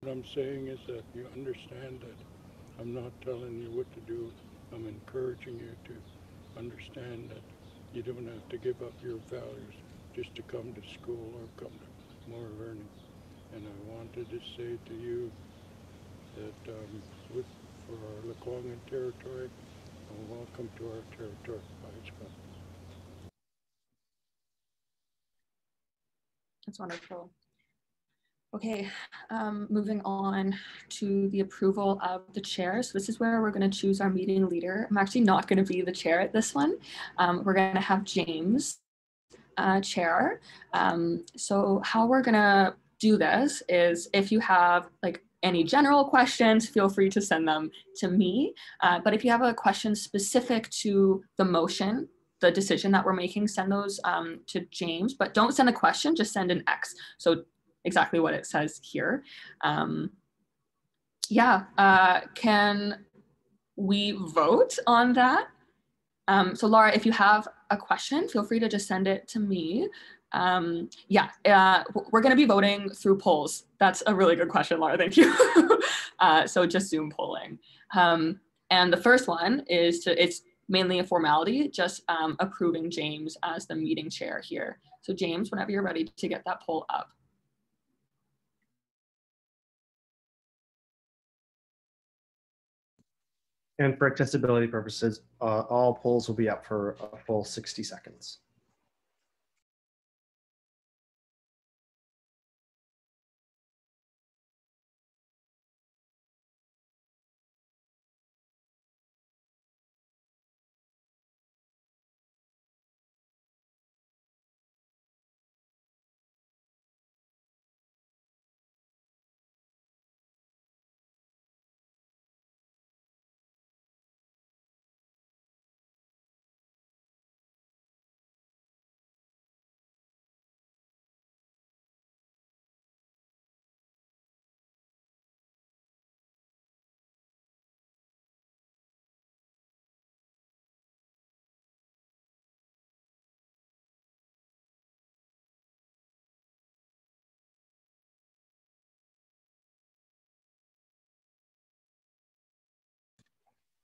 What I'm saying is that you understand that I'm not telling you what to do. I'm encouraging you to understand that you don't have to give up your values just to come to school or come to more learning. And I wanted to say to you that with, for our Lekwungen territory, welcome to our territory. That's wonderful. Okay, moving on to the approval of the chair. So this is where we're going to choose our meeting leader. I'm actually not going to be the chair at this one. We're going to have James chair. So how we're going to do this is if you have like any general questions, feel free to send them to me. But if you have a question specific to the motion, the decision that we're making, send those to James, but don't send a question, just send an X. So exactly what it says here. Can we vote on that? So Laura, if you have a question, feel free to just send it to me. We're going to be voting through polls. That's a really good question, Laura. Thank you. So just Zoom polling. And the first one is it's mainly a formality, just approving James as the meeting chair here. So James, whenever you're ready to get that poll up. And for accessibility purposes, all polls will be up for a full 60 seconds.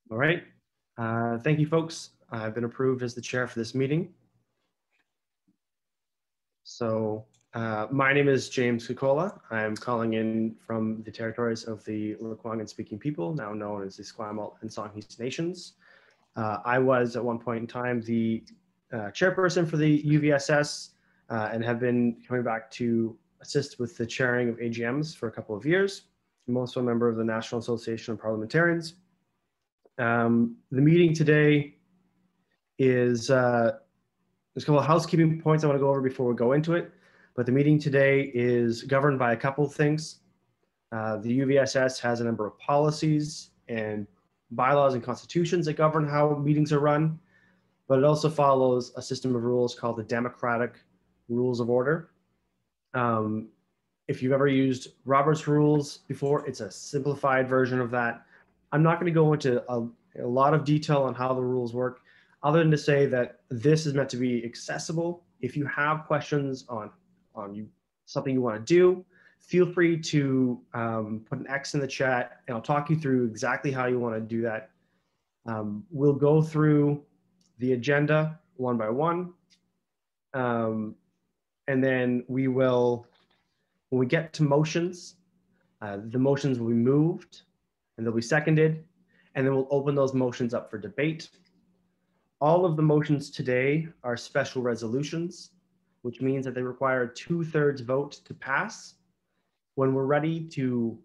All right. Thank you, folks. I've been approved as the chair for this meeting. So my name is James Kukola. I'm calling in from the territories of the Lekwungen speaking people, now known as the Esquimalt and Songhees Nations. I was at one point in time the chairperson for the UVSS and have been coming back to assist with the chairing of AGMs for a couple of years. I'm also a member of the National Association of Parliamentarians. The meeting today is there's a couple of housekeeping points I want to go over before we go into it, but the meeting today is governed by a couple of things. The UVSS has a number of policies and bylaws and constitutions that govern how meetings are run, but it also follows a system of rules called the Democratic Rules of Order. If you've ever used Robert's Rules before, it's a simplified version of that. I'm not going to go into a lot of detail on how the rules work, other than to say that this is meant to be accessible. If you have questions on something you want to do, feel free to put an X in the chat, and I'll talk you through exactly how you want to do that. We'll go through the agenda one by one, and then we will, when we get to motions, the motions will be moved and they'll be seconded, and then we'll open those motions up for debate. All of the motions today are special resolutions, which means that they require a 2/3 vote to pass. When we're ready to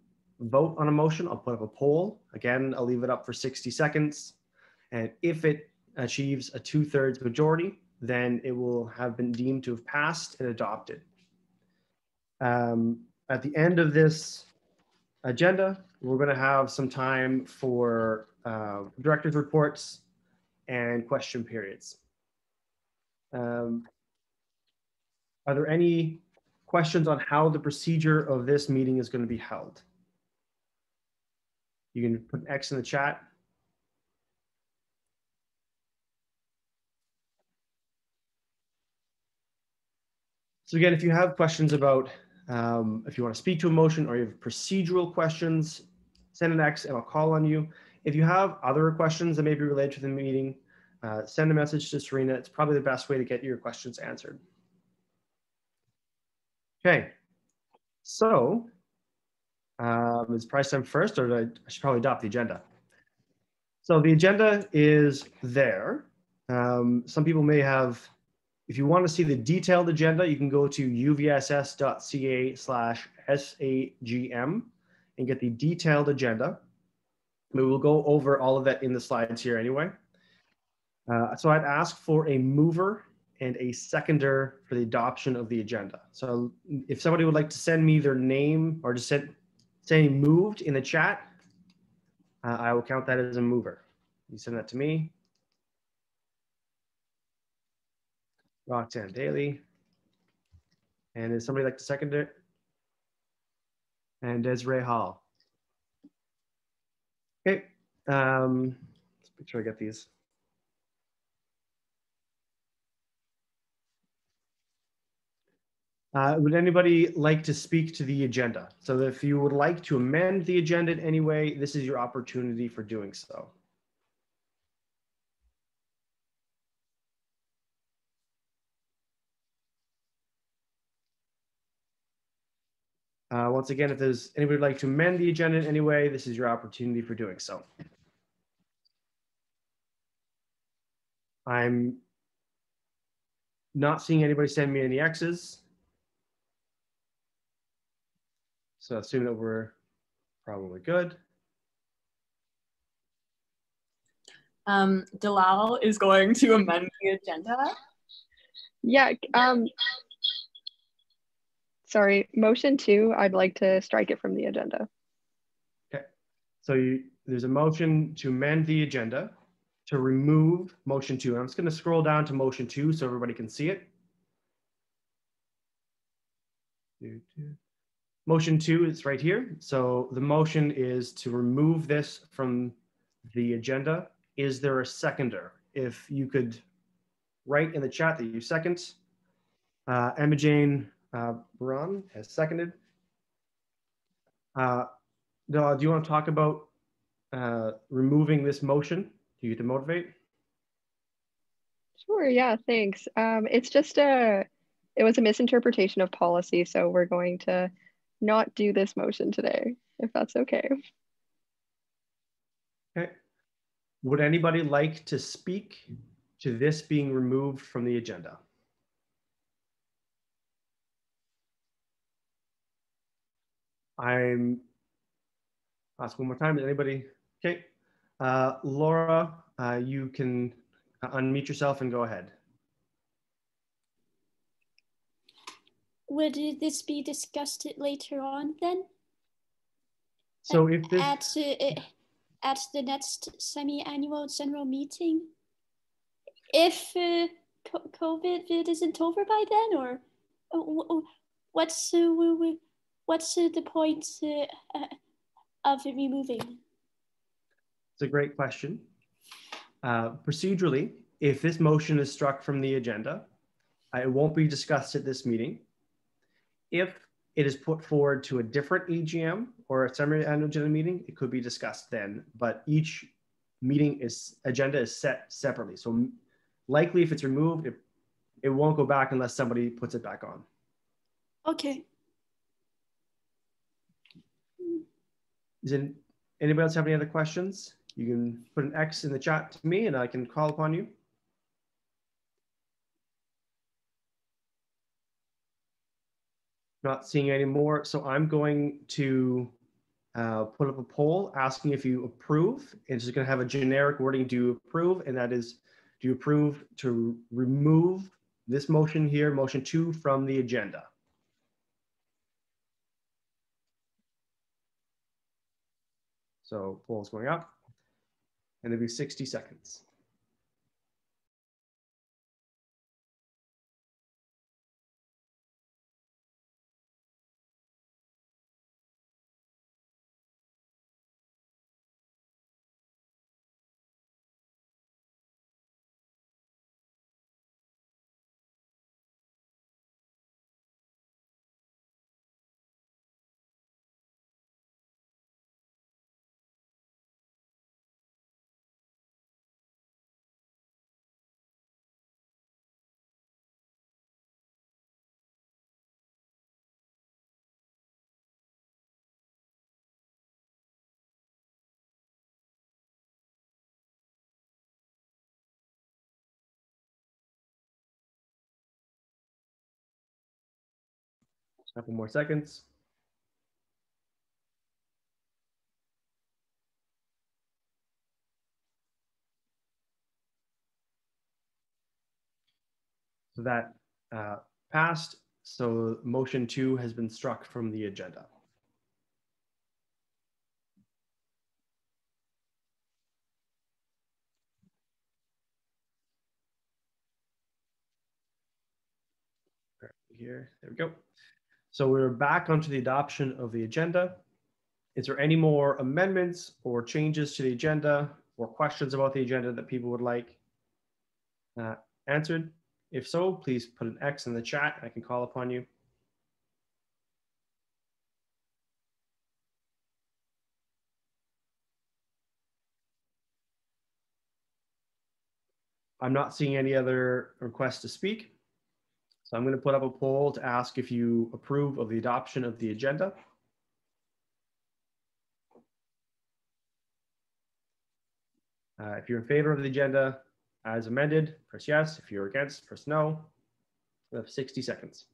vote on a motion, I'll put up a poll. Again, I'll leave it up for 60 seconds. And if it achieves a 2/3 majority, then it will have been deemed to have passed and adopted. At the end of this agenda, we're going to have some time for director's reports and question periods. Are there any questions on how the procedure of this meeting is going to be held? You can put an X in the chat. So again, if you have questions about If you want to speak to a motion or you have procedural questions, send an X and I'll call on you. If you have other questions that may be related to the meeting, send a message to Serena. It's probably the best way to get your questions answered. Okay, so is price time first, or I should probably adopt the agenda? So the agenda is there. Some people may have, if you want to see the detailed agenda, you can go to uvss.ca/SAGM and get the detailed agenda. We will go over all of that in the slides here anyway. So I'd ask for a mover and a seconder for the adoption of the agenda. So if somebody would like to send me their name or just say moved in the chat, I will count that as a mover. You send that to me. Roxanne Daly. And does somebody like to second it? And Desiree Hall. Okay, let's make sure I get these. Would anybody like to speak to the agenda? So if you would like to amend the agenda in any way, this is your opportunity for doing so. Once again, if there's anybody would like to amend the agenda in any way, this is your opportunity for doing so. I'm not seeing anybody send me any X's. So assume that we're probably good. Dalal is going to amend the agenda. Yeah, sorry, motion 2, I'd like to strike it from the agenda. Okay, so there's a motion to amend the agenda to remove motion 2. I'm just going to scroll down to motion 2 so everybody can see it. Motion 2 is right here. So the motion is to remove this from the agenda. Is there a seconder? If you could write in the chat that you second. Emma Jane Braun has seconded. Do you want to talk about removing this motion? Do you get to motivate? Sure, yeah, thanks. It's just it was a misinterpretation of policy, so we're going to not do this motion today, if that's okay. Okay. Would anybody like to speak to this being removed from the agenda? I'm ask one more time. Is anybody? Okay. Laura, you can unmute yourself and go ahead. Would this be discussed later on then? So if this at the next semi-annual general meeting, if COVID isn't over by then, or what's the point of removing? It's a great question. Procedurally, if this motion is struck from the agenda, it won't be discussed at this meeting. If it is put forward to a different EGM or a semi-annual general meeting, it could be discussed then, but each meeting agenda is set separately. So likely if it's removed, it won't go back unless somebody puts it back on. Okay. Does anybody else have any other questions? You can put an X in the chat to me and I can call upon you. Not seeing any more. So I'm going to put up a poll asking if you approve. It's just going to have a generic wording, do you approve? And that is, do you approve to remove this motion here, motion 2, from the agenda? So poll is going up and it'll be 60 seconds. Couple more seconds. So that passed. So motion 2 has been struck from the agenda. Here, there we go. So we're back onto the adoption of the agenda. Is there any more amendments or changes to the agenda or questions about the agenda that people would like answered? If so, please put an X in the chat and I can call upon you. I'm not seeing any other requests to speak. So I'm going to put up a poll to ask if you approve of the adoption of the agenda. If you're in favor of the agenda as amended, press yes. If you're against, press no. We have 60 seconds.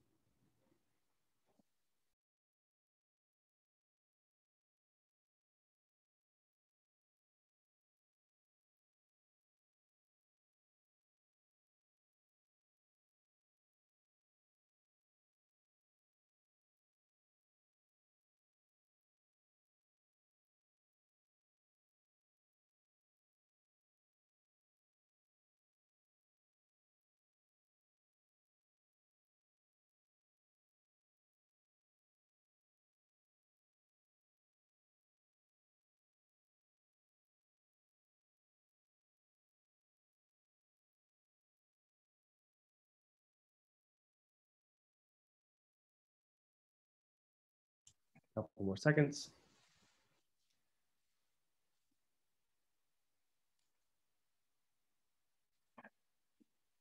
Couple more seconds.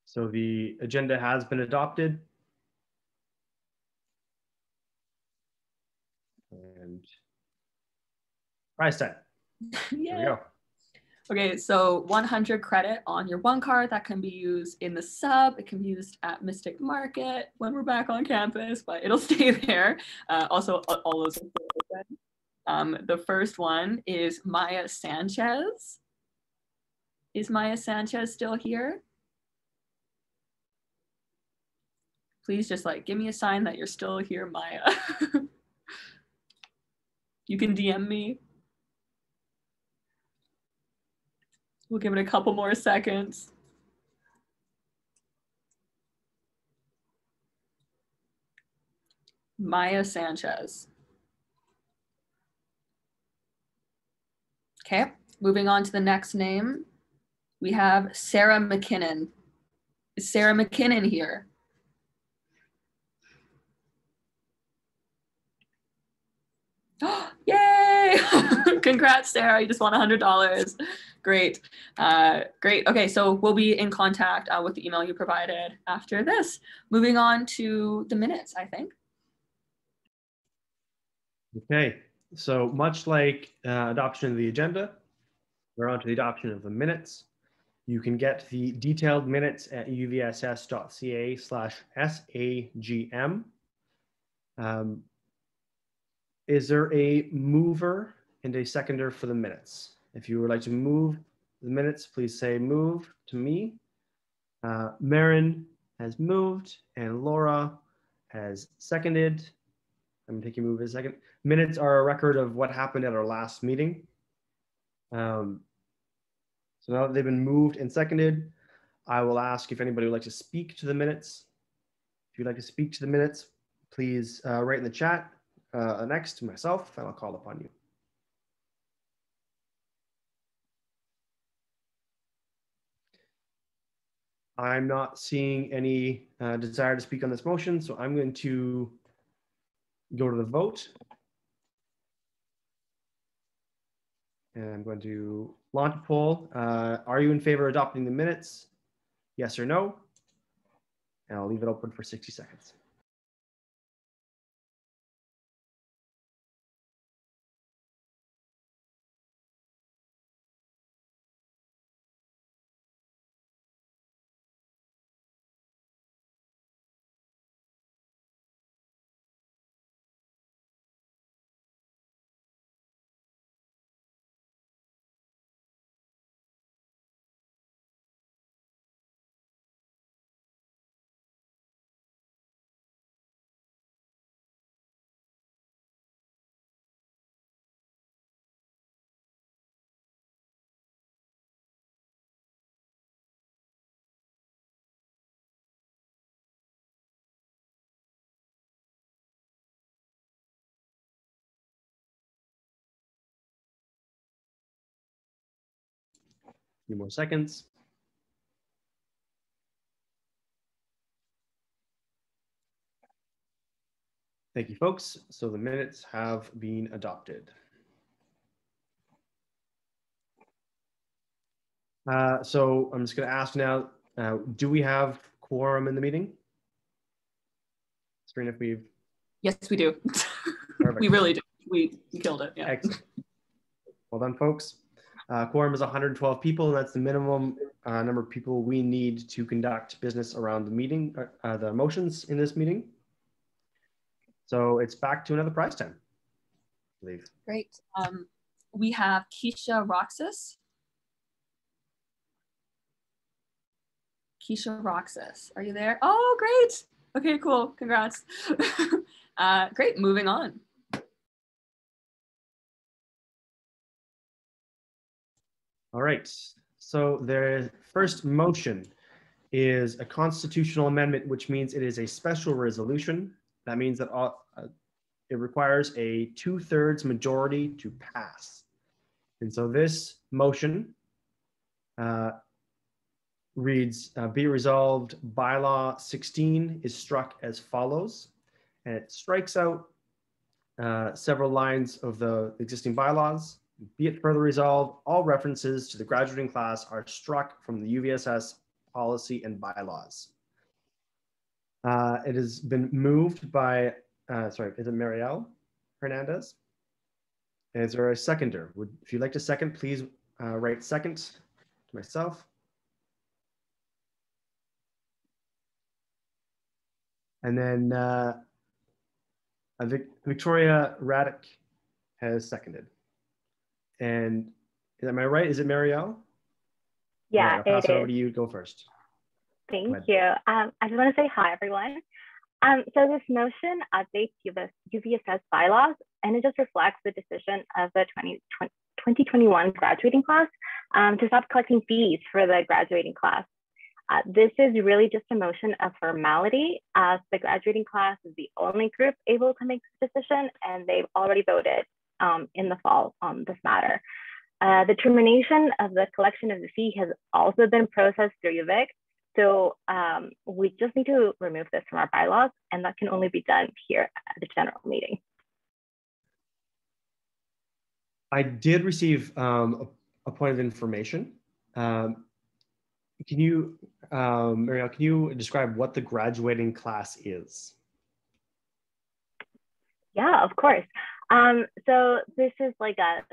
So the agenda has been adopted. And prize tag. There we go. Okay, so 100 credit on your one card that can be used in the sub. It can be used at Mystic Market when we're back on campus, but it'll stay there. Also, all those are open. The first one is Maya Sanchez. Is Maya Sanchez still here? Please just like give me a sign that you're still here, Maya. You can DM me. We'll give it a couple more seconds. Maya Sanchez. Okay, moving on to the next name. We have Sarah Mckinnon. Is Sarah Mckinnon here? Yay! Congrats, Sarah. You just won $100. Great. Great. Okay, so we'll be in contact with the email you provided after this. Moving on to the minutes, I think. Okay, so much like adoption of the agenda, we're on to the adoption of the minutes. You can get the detailed minutes at uvss.ca/SAGM. Is there a mover and a seconder for the minutes? If you would like to move the minutes, please say move to me. Marin has moved and Laura has seconded. I'm taking move as a second. Minutes are a record of what happened at our last meeting. So now that they've been moved and seconded, I will ask if anybody would like to speak to the minutes. If you'd like to speak to the minutes, please write in the chat next to myself and I'll call upon you. I'm not seeing any desire to speak on this motion, so I'm going to go to the vote. And I'm going to launch a poll. Are you in favor of adopting the minutes? Yes or no? And I'll leave it open for 60 seconds. few more seconds. Thank you, folks. So the minutes have been adopted. So I'm just going to ask now, do we have quorum in the meeting? Serena, if we've... Yes, we do. We really do. We killed it. Yeah. Excellent. Well done, folks. Quorum is 112 people, and that's the minimum number of people we need to conduct business around the meeting, the motions in this meeting. So it's back to another prize time, I believe. Great. We have Keisha Roxas. Keisha Roxas, are you there? Oh, great. Okay, cool. Congrats. Great. Moving on. All right. So the first motion is a constitutional amendment, which means it is a special resolution. That means that it requires a 2/3 majority to pass. And so this motion reads, be resolved, bylaw 16 is struck as follows. And it strikes out several lines of the existing bylaws. Be it further resolved, all references to the graduating class are struck from the UVSS policy and bylaws. It has been moved by, sorry, is it Marielle Hernandez? Is there a seconder? If you'd like to second, please write second to myself. And then Victoria Raddick has seconded. And am I right? Is it Marielle? Yeah, right, I'll pass it over is. to you. Go first. Thank you. I just want to say hi, everyone. So this motion updates UVSS bylaws, and it just reflects the decision of the 2021 graduating class to stop collecting fees for the graduating class. This is really just a motion of formality, as the graduating class is the only group able to make this decision, and they've already voted in the fall on this matter. The termination of the collection of the fee has also been processed through Uvic. So we just need to remove this from our bylaws, and that can only be done here at the general meeting. I did receive a point of information. Can you, Marielle, can you describe what the graduating class is? Yeah, of course. So this is like a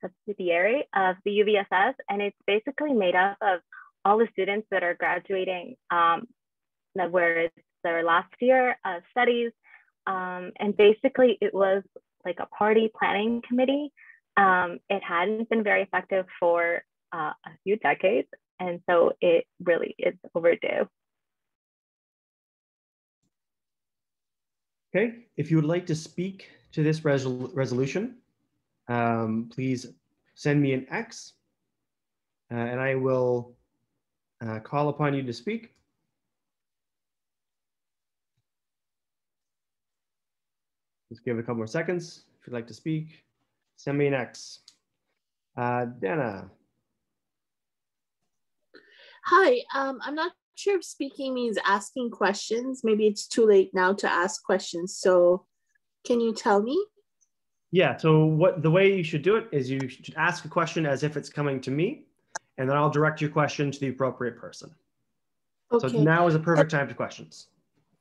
subsidiary of the UVSS, and it's basically made up of all the students that are graduating, where it's their last year of studies. And basically it was like a party planning committee. It hadn't been very effective for a few decades, and so it really is overdue. Okay, if you would like to speak to this resolution, please send me an X, and I will call upon you to speak. Just give it a couple more seconds. If you'd like to speak, send me an X. Dana. Hi, I'm not sure if speaking means asking questions. Maybe it's too late now to ask questions. So can you tell me? Yeah, so the way you should do it is you should ask a question as if it's coming to me, and then I'll direct your question to the appropriate person. Okay. So now is a perfect time to questions.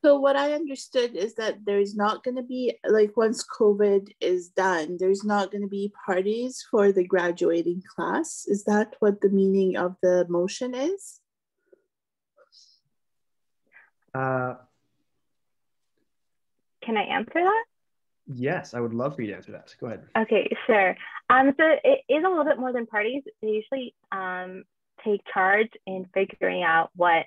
So what I understood is that there's not going to be, like, once COVID is done, there's not going to be parties for the graduating class. Is that what the meaning of the motion is? Can I answer that? Yes, I would love for you to answer that. Go ahead. Okay, sure. So it is a little bit more than parties. They usually take charge in figuring out what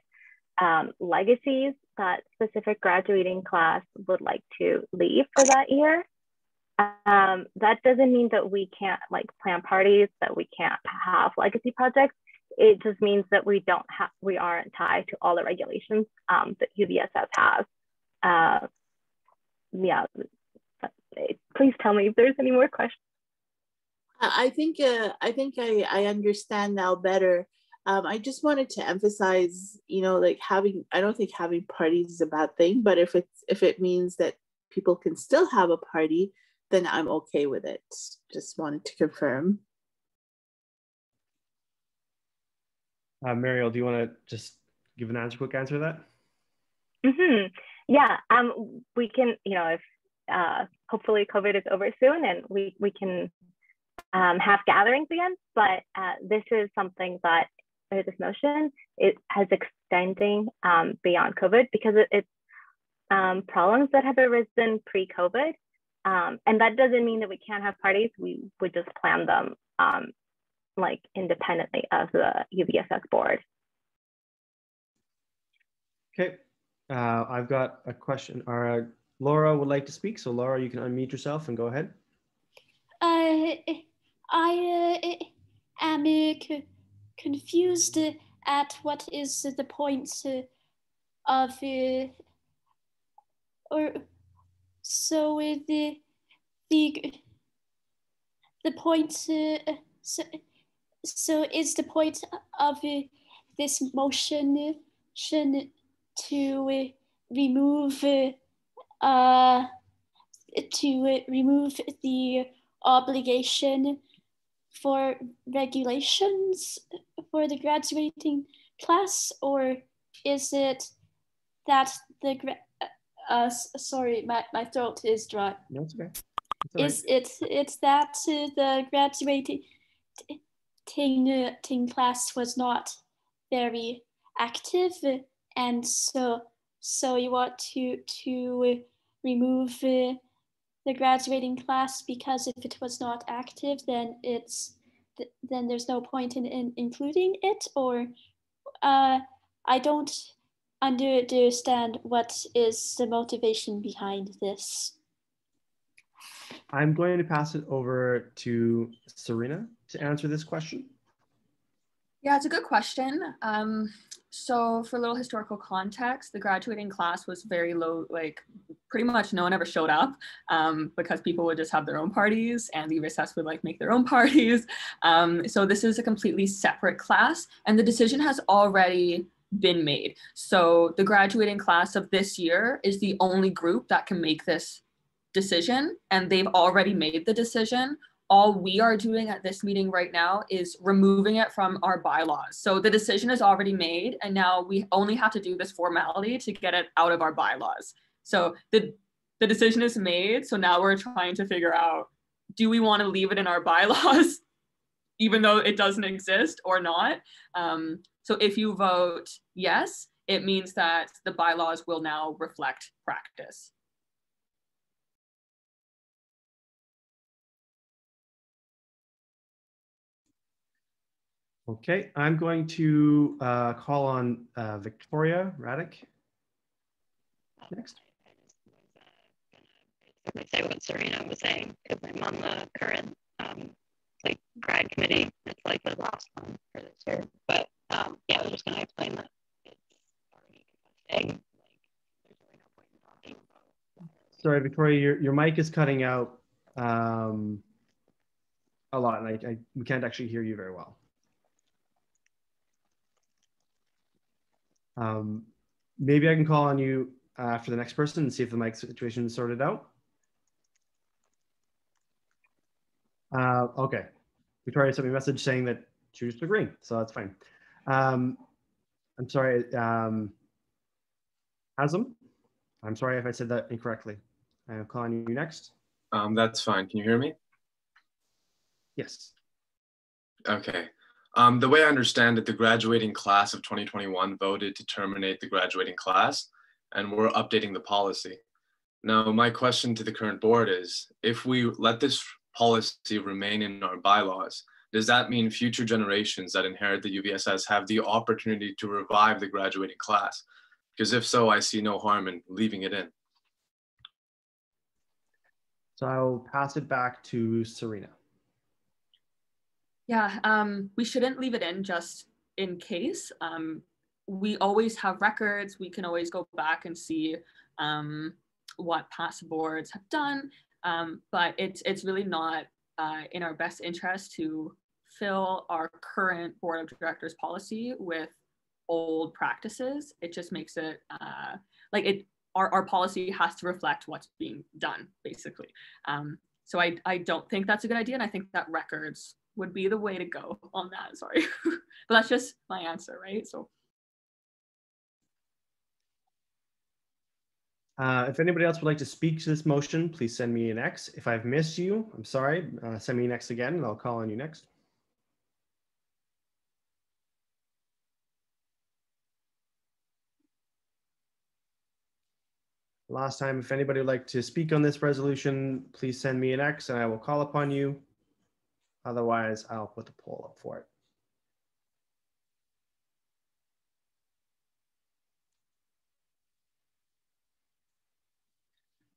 legacies that specific graduating class would like to leave for that year. That doesn't mean that we can't plan parties, that we can't have legacy projects. It just means that we aren't tied to all the regulations that UVSS has. Yeah, please tell me if there's any more questions. I think I understand now better. I just wanted to emphasize, like I don't think having parties is a bad thing, but if it means that people can still have a party, then I'm okay with it. Just wanted to confirm. Mariel, do you want to just give an quick answer to that? Mm-hmm. Yeah, we can, if hopefully COVID is over soon and we can have gatherings again, but this is something that this motion it has extending beyond COVID because it's problems that have arisen pre-COVID, and that doesn't mean that we can't have parties. We would just plan them like independently of the UVSS board. Okay, I've got a question. Laura would like to speak, so Laura, you can unmute yourself and go ahead. I am confused at what is the point of or so the point so is the point of this motion to remove the obligation for regulations for the graduating class, or is it that the sorry, my throat is dry. No, it's okay. It's that the graduating class was not very active, and so you want to remove the graduating class because if it was not active, then there's no point in including it, or I don't understand what is the motivation behind this. I'm going to pass it over to Serena to answer this question. Yeah, it's a good question. So for a little historical context, the graduating class was very low, like pretty much no one ever showed up because people would just have their own parties and the UVSS would like make their own parties. So this is a completely separate class and the decision has already been made. So the graduating class of this year is the only group that can make this decision and they've already made the decision. All we are doing at this meeting right now is removing it from our bylaws. So the decision is already made and now we only have to do this formality to get it out of our bylaws. So the decision is made. So now we're trying to figure out, do we want to leave it in our bylaws even though it doesn't exist or not? So if you vote yes, it means that the bylaws will now reflect practice. Okay, I'm going to call on Victoria Raddick next. I say what Serena was saying because I'm on the current like grad committee. It's like the last one for this year, but yeah, I was just going to explain that it's already conflicting. Like, there's really no point in talking about. Sorry, Victoria, your mic is cutting out a lot, and we can't actually hear you very well. Maybe I can call on you after the next person and see if the mic situation is sorted out. Okay, Victoria sent me a message saying that she was just agreeing, so that's fine. I'm sorry, Hazem, I'm sorry if I said that incorrectly. I'm calling you next. That's fine. Can you hear me? Yes. Okay. The way I understand it, the graduating class of 2021 voted to terminate the graduating class, and we're updating the policy. Now, my question to the current board is, if we let this policy remain in our bylaws, does that mean future generations that inherit the UVSS have the opportunity to revive the graduating class? Because if so, I see no harm in leaving it in. So I'll pass it back to Serena. Yeah, we shouldn't leave it in just in case. We always have records. We can always go back and see what past boards have done, but it's really not in our best interest to fill our current board of directors policy with old practices. It just makes it our policy has to reflect what's being done, basically. So I don't think that's a good idea, and I think that records would be the way to go on that. Sorry, but that's just my answer, right? So. If anybody else would like to speak to this motion, please send me an X. If I've missed you, I'm sorry. Send me an X again, and I'll call on you next. Last time, if anybody would like to speak on this resolution, please send me an X, and I will call upon you. Otherwise, I'll put the poll up for it.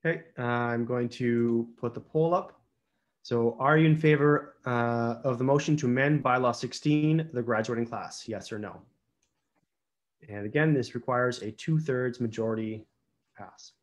Okay, I'm going to put the poll up. So are you in favor of the motion to amend bylaw 16, the graduating class? Yes or no? And again, this requires a 2/3 majority pass.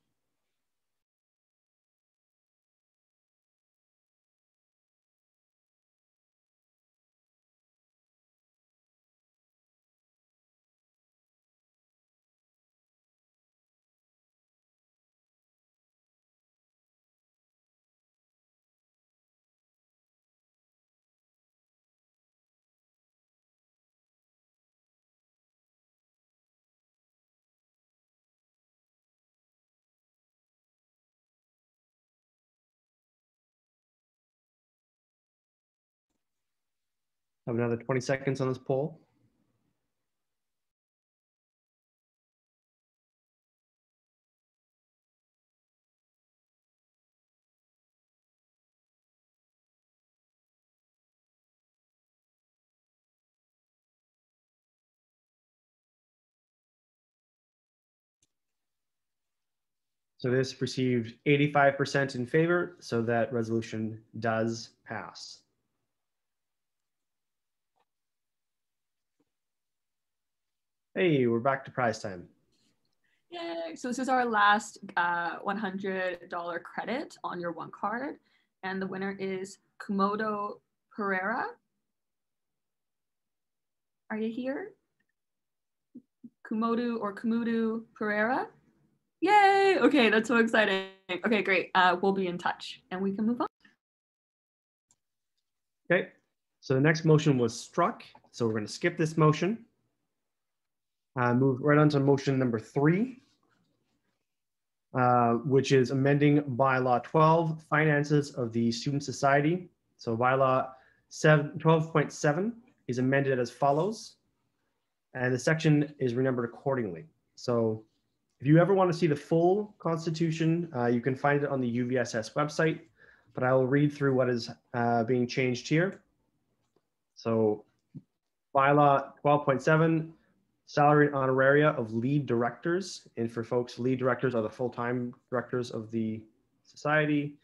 Have another 20 seconds on this poll. So this received 85% in favor, so that resolution does pass. Hey, we're back to prize time. Yay! So this is our last $100 credit on your one card, and the winner is Kumodo Pereira. Are you here? Kumodo Pereira. Yay! Okay, that's so exciting. Okay, great. We'll be in touch, and we can move on. Okay, so the next motion was struck, so we're going to skip this motion. Move right on to motion number 3, which is amending bylaw 12, finances of the student society. So bylaw 12.7 is amended as follows, and the section is renumbered accordingly. So if you ever want to see the full constitution, you can find it on the UVSS website, but I will read through what is being changed here. So bylaw 12.7, salary and honoraria of lead directors. And for folks, lead directors are the full-time directors of the society.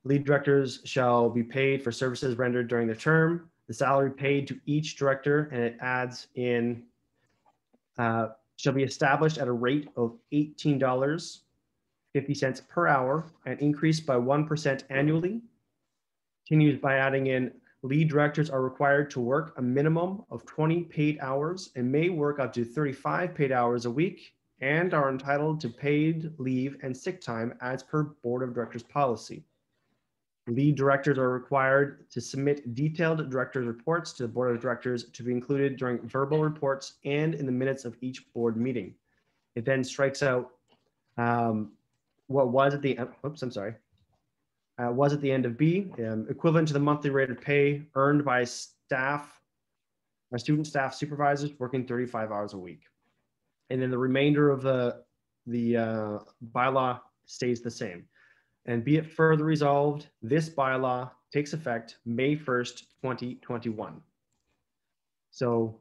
Lead directors shall be paid for services rendered during their term. The salary paid to each director, and it adds in, shall be established at a rate of $18.50 per hour and increased by 1% annually. Continues by adding in, lead directors are required to work a minimum of 20 paid hours and may work up to 35 paid hours a week and are entitled to paid leave and sick time as per Board of Directors policy. Lead directors are required to submit detailed directors' reports to the Board of Directors to be included during verbal reports and in the minutes of each board meeting. It then strikes out what was at the, oops, I'm sorry. Was at the end of B, equivalent to the monthly rate of pay earned by staff, student staff supervisors working 35 hours a week. And then the remainder of the bylaw stays the same. And be it further resolved, this bylaw takes effect May 1st, 2021. So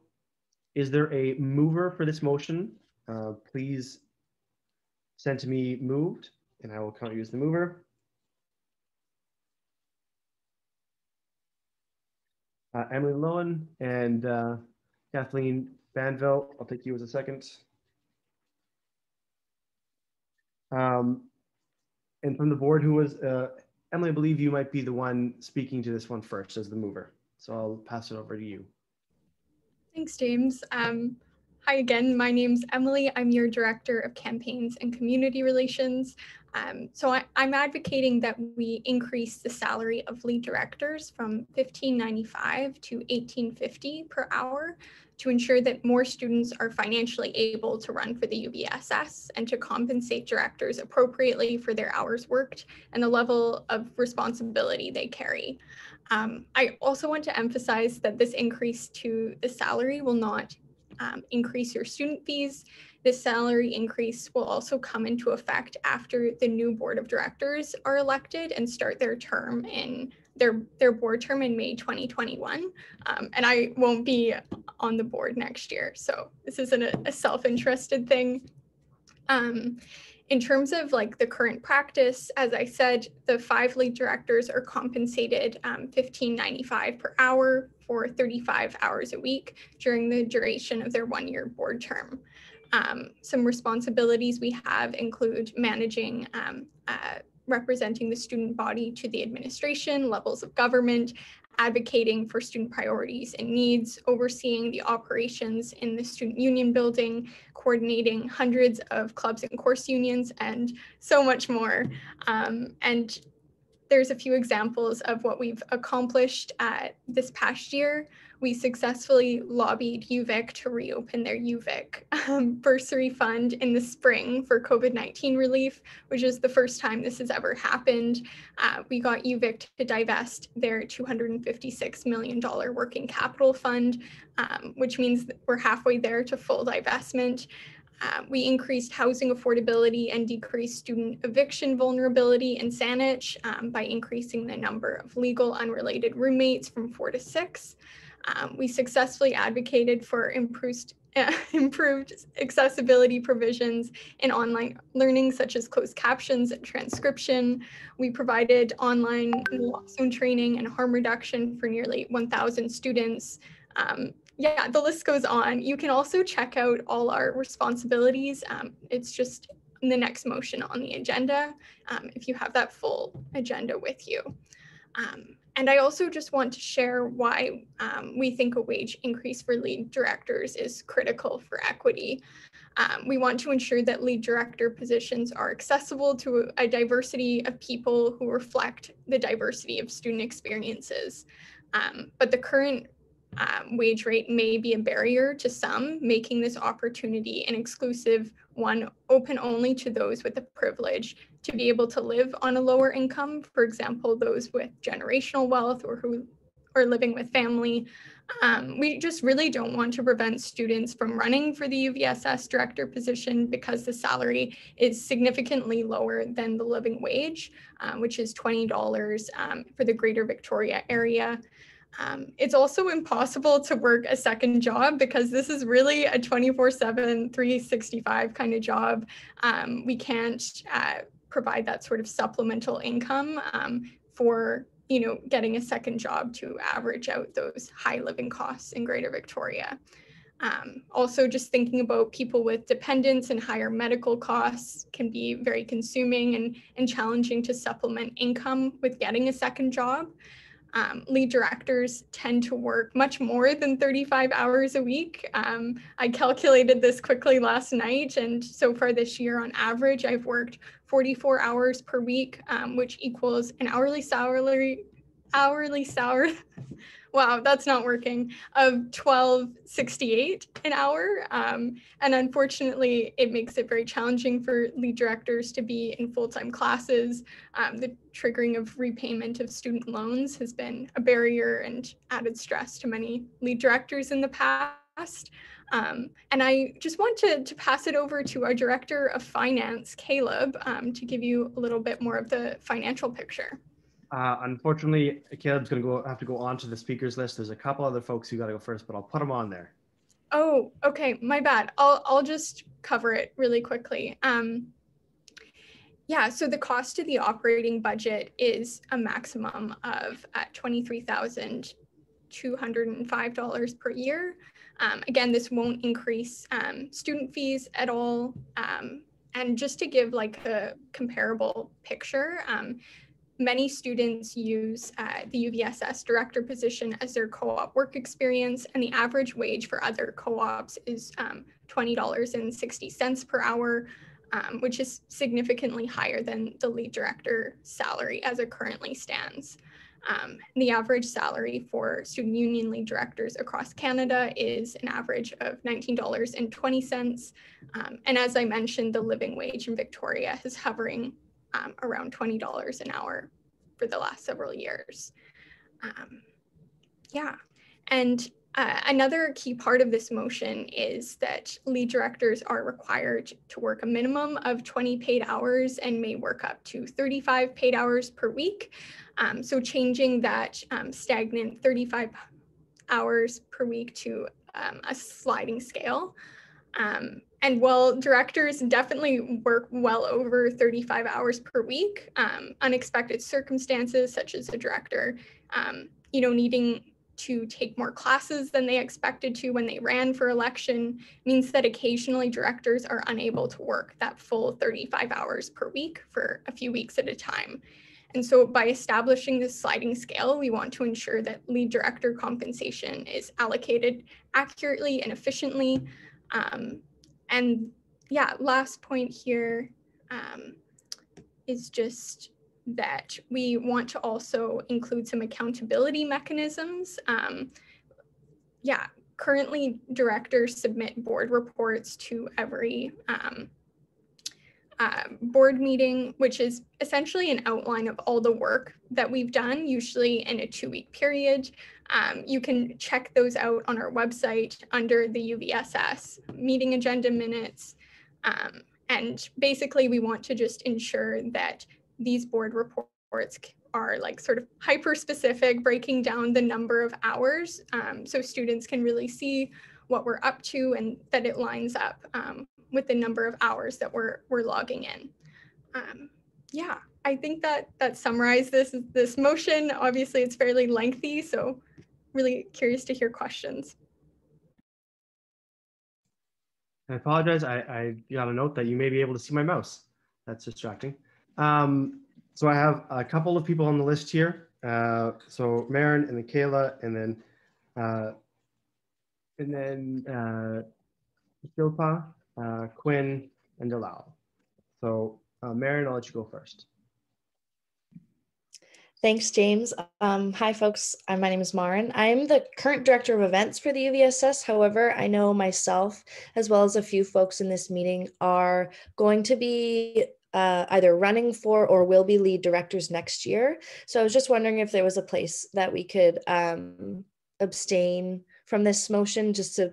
is there a mover for this motion? Please send to me moved, and I will count you as the mover. Emily Lowen and Kathleen Banville. I'll take you as a second. And from the board, who was Emily, I believe you might be the one speaking to this one first as the mover. So I'll pass it over to you. Thanks, James. Hi again, my name's Emily. I'm your Director of Campaigns and Community Relations. I'm advocating that we increase the salary of lead directors from $15.95 to $18.50 per hour to ensure that more students are financially able to run for the UVSS and to compensate directors appropriately for their hours worked and the level of responsibility they carry. I also want to emphasize that this increase to the salary will not increase your student fees. This salary increase will also come into effect after the new board of directors are elected and start their term in their board term in May 2021. And I won't be on the board next year. So this isn't a self-interested thing. In terms of like the current practice, as I said, the 5 lead directors are compensated $15.95 per hour for 35 hours a week during the duration of their 1-year board term. Some responsibilities we have include managing, representing the student body to the administration, levels of government, advocating for student priorities and needs, overseeing the operations in the student union building, coordinating hundreds of clubs and course unions, and so much more. And there's a few examples of what we've accomplished this past year. We successfully lobbied Uvic to reopen their Uvic bursary fund in the spring for COVID-19 relief, which is the first time this has ever happened. We got Uvic to divest their $256 million working capital fund, which means that we're halfway there to full divestment. We increased housing affordability and decreased student eviction vulnerability in Saanich by increasing the number of legal unrelated roommates from 4 to 6. We successfully advocated for improved accessibility provisions in online learning, such as closed captions and transcription. We provided online naloxone training and harm reduction for nearly 1,000 students. Yeah, the list goes on. You can also check out all our responsibilities. It's just in the next motion on the agenda, if you have that full agenda with you. And I also just want to share why we think a wage increase for lead directors is critical for equity. We want to ensure that lead director positions are accessible to a diversity of people who reflect the diversity of student experiences. But the current wage rate may be a barrier to some, making this opportunity an exclusive one open only to those with the privilege to be able to live on a lower income, for example, those with generational wealth or who are living with family. We just really don't want to prevent students from running for the UVSS director position because the salary is significantly lower than the living wage, which is $20 for the Greater Victoria area. It's also impossible to work a second job because this is really a 24/7, 365 kind of job. We can't provide that sort of supplemental income for getting a second job to average out those high living costs in Greater Victoria. Also, just thinking about people with dependents and higher medical costs can be very consuming and challenging to supplement income with getting a second job. Lead directors tend to work much more than 35 hours a week. I calculated this quickly last night, and so far this year, on average, I've worked 44 hours per week, which equals an hourly salary, wow, that's not working, of $12.68 an hour. And unfortunately, it makes it very challenging for lead directors to be in full-time classes. The triggering of repayment of student loans has been a barrier and added stress to many lead directors in the past. And I just want to pass it over to our Director of Finance, Caleb, to give you a little bit more of the financial picture. Unfortunately, Caleb's going to have to go on to the speakers list. There's a couple other folks who got to go first, but I'll put them on there. Oh, okay, my bad. I'll just cover it really quickly. Yeah, so the cost of the operating budget is a maximum of $23,205 per year. Again, this won't increase student fees at all. And just to give like a comparable picture, Many students use the UVSS director position as their co-op work experience, and the average wage for other co-ops is $20.60 per hour, which is significantly higher than the lead director salary as it currently stands. The average salary for student union lead directors across Canada is an average of $19.20. And as I mentioned, the living wage in Victoria is hovering around $20 an hour for the last several years. And another key part of this motion is that lead directors are required to work a minimum of 20 paid hours and may work up to 35 paid hours per week. So changing that stagnant 35 hours per week to a sliding scale. And while directors definitely work well over 35 hours per week, unexpected circumstances such as a director, needing to take more classes than they expected to when they ran for election means that occasionally directors are unable to work that full 35 hours per week for a few weeks at a time. And so by establishing this sliding scale, we want to ensure that lead director compensation is allocated accurately and efficiently. And yeah, last point here is just that we want to also include some accountability mechanisms. Currently directors submit board reports to every board meeting, which is essentially an outline of all the work that we've done, usually in a 2-week period. You can check those out on our website under the UVSS meeting agenda minutes. And basically we want to just ensure that these board reports are like sort of hyper specific, breaking down the number of hours so students can really see what we're up to and that it lines up with the number of hours that we're logging in. I think that summarizes this motion. Obviously it's fairly lengthy, so really curious to hear questions. I apologize, I got a note that you may be able to see my mouse. That's distracting. So I have a couple of people on the list here. So Marin and then Kayla, and then Shilpa, Quinn, and Dalal. So Marin, I'll let you go first. Thanks, James. Hi, folks. My name is Marin. I'm the current director of events for the UVSS. However, I know myself, as well as a few folks in this meeting, are going to be either running for or will be lead directors next year. So I was just wondering if there was a place that we could abstain from this motion just to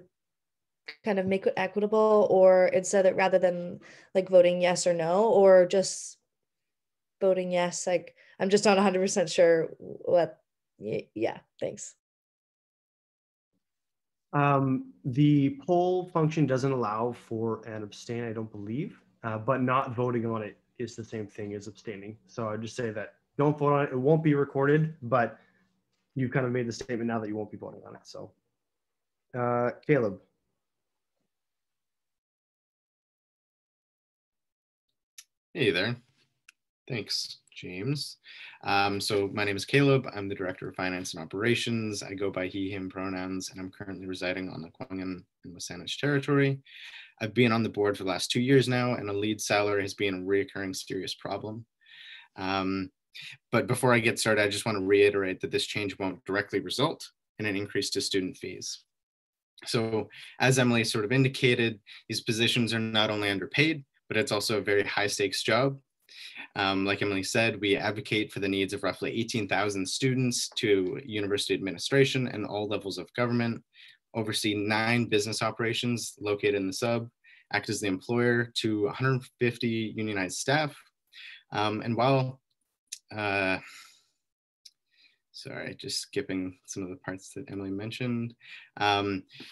kind of make it equitable, or instead of rather than like voting yes or no, or just voting yes. Like, I'm just not 100% sure what, yeah, thanks. The poll function doesn't allow for an abstain, I don't believe, but not voting on it is the same thing as abstaining. So I'd just say that don't vote on it. It won't be recorded, but you kind of made the statement now that you won't be voting on it. So Caleb. Hey there. Thanks, James. So my name is Caleb. I'm the Director of Finance and Operations. I go by he, him pronouns, and I'm currently residing on the Quangan and Wasanich territory. I've been on the board for the last 2 years now, and a lead salary has been a reoccurring serious problem. But before I get started, I just want to reiterate that this change won't directly result in an increase to student fees. So as Emily sort of indicated, these positions are not only underpaid, but it's also a very high stakes job. Like Emily said, we advocate for the needs of roughly 18,000 students to university administration and all levels of government, oversee 9 business operations located in the sub, act as the employer to 150 unionized staff. And while, sorry, just skipping some of the parts that Emily mentioned.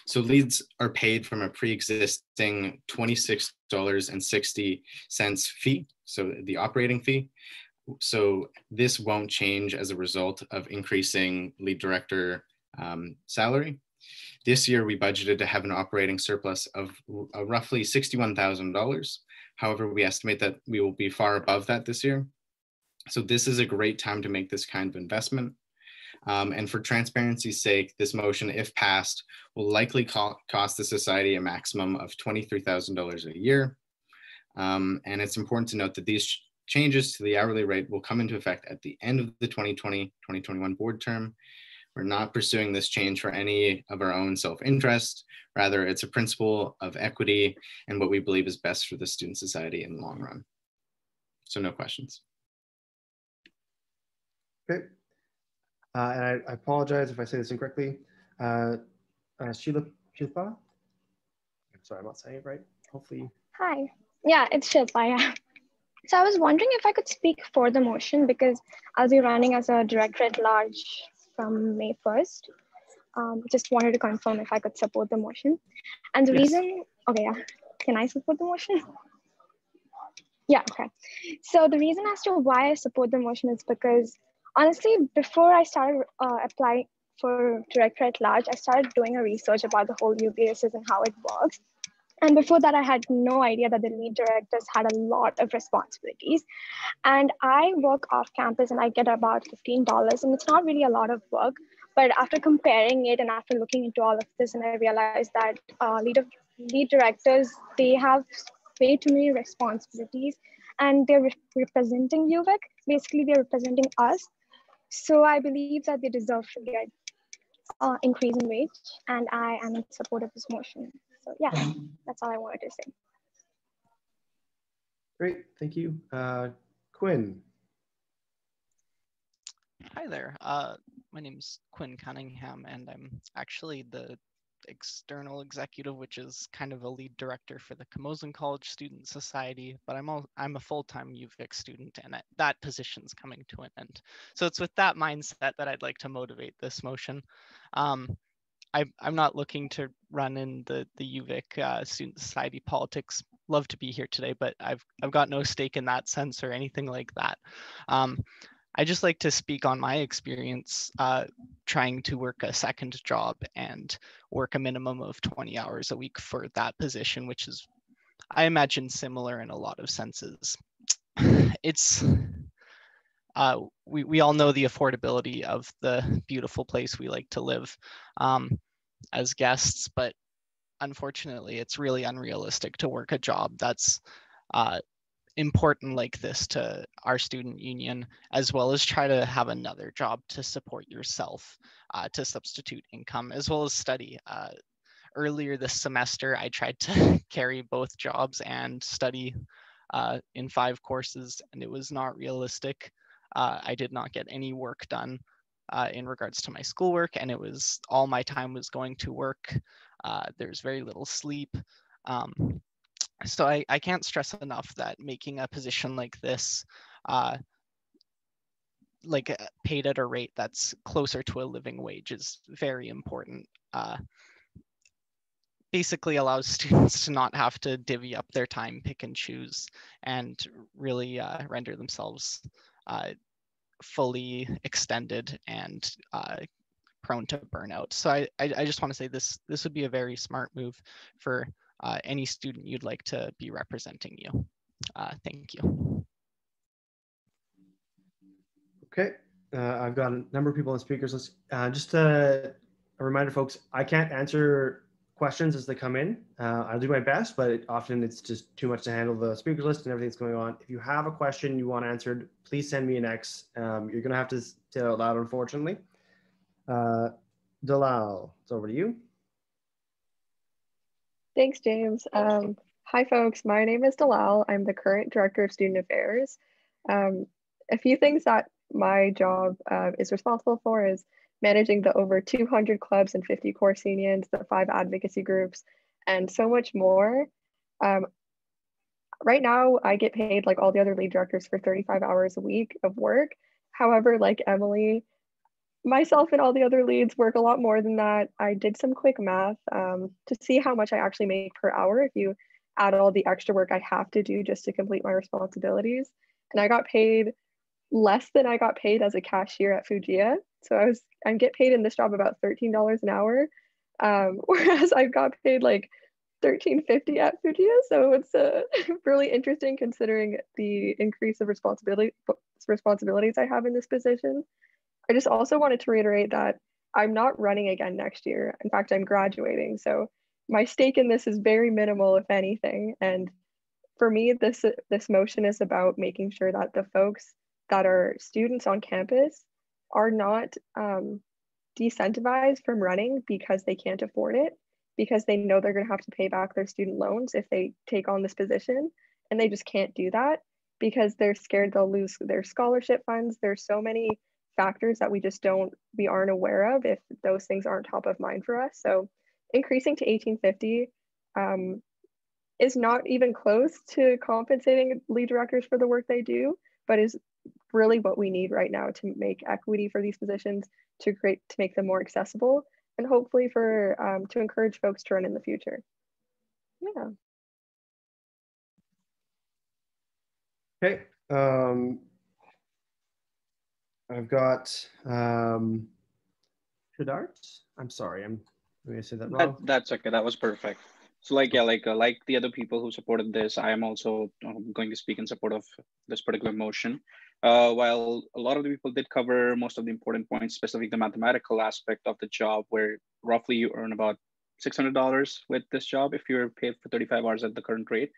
So leads are paid from a pre-existing $26.60 fee, so the operating fee. So this won't change as a result of increasing lead director salary. This year, we budgeted to have an operating surplus of roughly $61,000. However, we estimate that we will be far above that this year. So this is a great time to make this kind of investment. And for transparency's sake, this motion, if passed, will likely cost the society a maximum of $23,000 a year. And it's important to note that these changes to the hourly rate will come into effect at the end of the 2020-2021 board term. We're not pursuing this change for any of our own self-interest. Rather, it's a principle of equity and what we believe is best for the student society in the long run. So no questions. Okay. And I apologize if I say this incorrectly. Shilpa? I'm sorry, I'm not saying it right. Hopefully. Hi. Yeah, it's Shilpa. Yeah. So I was wondering if I could speak for the motion because I'll be running as a director at large from May 1st. Just wanted to confirm if I could support the motion. And the reason, okay, yeah. Can I support the motion? Yeah, okay. So the reason as to why I support the motion is because honestly, before I started applying for director at large, I started doing a research about the whole UVSS and how it works. And before that, I had no idea that the lead directors had a lot of responsibilities. And I work off campus and I get about $15, and it's not really a lot of work. But after comparing it and after looking into all of this, and I realized that lead directors, they have way too many responsibilities and they're representing Uvic. Basically, they're representing us. So I believe that they deserve to get increase in wage, and I am in support of this motion. So yeah, that's all I wanted to say. Great, thank you. Quinn. Hi there. My name is Quinn Cunningham, and I'm actually the external executive, which is kind of a lead director for the Camosun College Student Society, but I'm a full-time UVic student, and that position's coming to an end. So it's with that mindset that I'd like to motivate this motion. I'm not looking to run in the Uvic Student Society politics. Love to be here today, but I've got no stake in that sense or anything like that. I just like to speak on my experience trying to work a second job and work a minimum of 20 hours a week for that position, which is, I imagine, similar in a lot of senses. It's we all know the affordability of the beautiful place we like to live as guests, but unfortunately, it's really unrealistic to work a job that's important like this to our student union, as well as try to have another job to support yourself, to substitute income, as well as study. Earlier this semester, I tried to carry both jobs and study in 5 courses, and it was not realistic. I did not get any work done in regards to my schoolwork, and it was all my time was going to work. There's very little sleep. So I can't stress enough that making a position like this, paid at a rate that's closer to a living wage is very important. Basically allows students to not have to divvy up their time, pick and choose, and really render themselves fully extended and prone to burnout. So I just want to say this would be a very smart move for any student you'd like to be representing you. Thank you. Okay, I've got a number of people on speakers list. Just a reminder, folks, I can't answer questions as they come in. I'll do my best, but often it's just too much to handle the speakers list and everything that's going on. If you have a question you want answered, please send me an X. You're gonna have to say it out loud, unfortunately. Dalal, it's over to you. Thanks, James. Hi, folks. My name is Dalal. I'm the current Director of Student Affairs. A few things that my job is responsible for is managing the over 200 clubs and 50 course unions, the 5 advocacy groups, and so much more. Right now, I get paid like all the other lead directors for 35 hours a week of work. However, like Emily, myself and all the other leads work a lot more than that. I did some quick math to see how much I actually make per hour if you add all the extra work I have to do just to complete my responsibilities. And I got paid less than I got paid as a cashier at Fujia. So I get paid in this job about $13 an hour, whereas I got paid like $13.50 at Fujia. So it's really interesting considering the increase of responsibility responsibilities I have in this position. I just also wanted to reiterate that I'm not running again next year. In fact, I'm graduating. So my stake in this is very minimal, if anything. And for me, this motion is about making sure that the folks that are students on campus are not decentivized from running because they can't afford it, because they know they're going to have to pay back their student loans if they take on this position, and they just can't do that because they're scared they'll lose their scholarship funds. There's so many factors that we aren't aware of if those things aren't top of mind for us. So increasing to $18.50 is not even close to compensating lead directors for the work they do, but is really what we need right now to make equity for these positions, to make them more accessible, and hopefully to encourage folks to run in the future. Yeah. Okay. I've got Shadart. I'm sorry, I'm going to say that wrong. That's okay. That was perfect. So like, yeah, like the other people who supported this, I am also going to speak in support of this particular motion. While a lot of the people did cover most of the important points, specifically the mathematical aspect of the job, where roughly you earn about $600 with this job if you're paid for 35 hours at the current rate.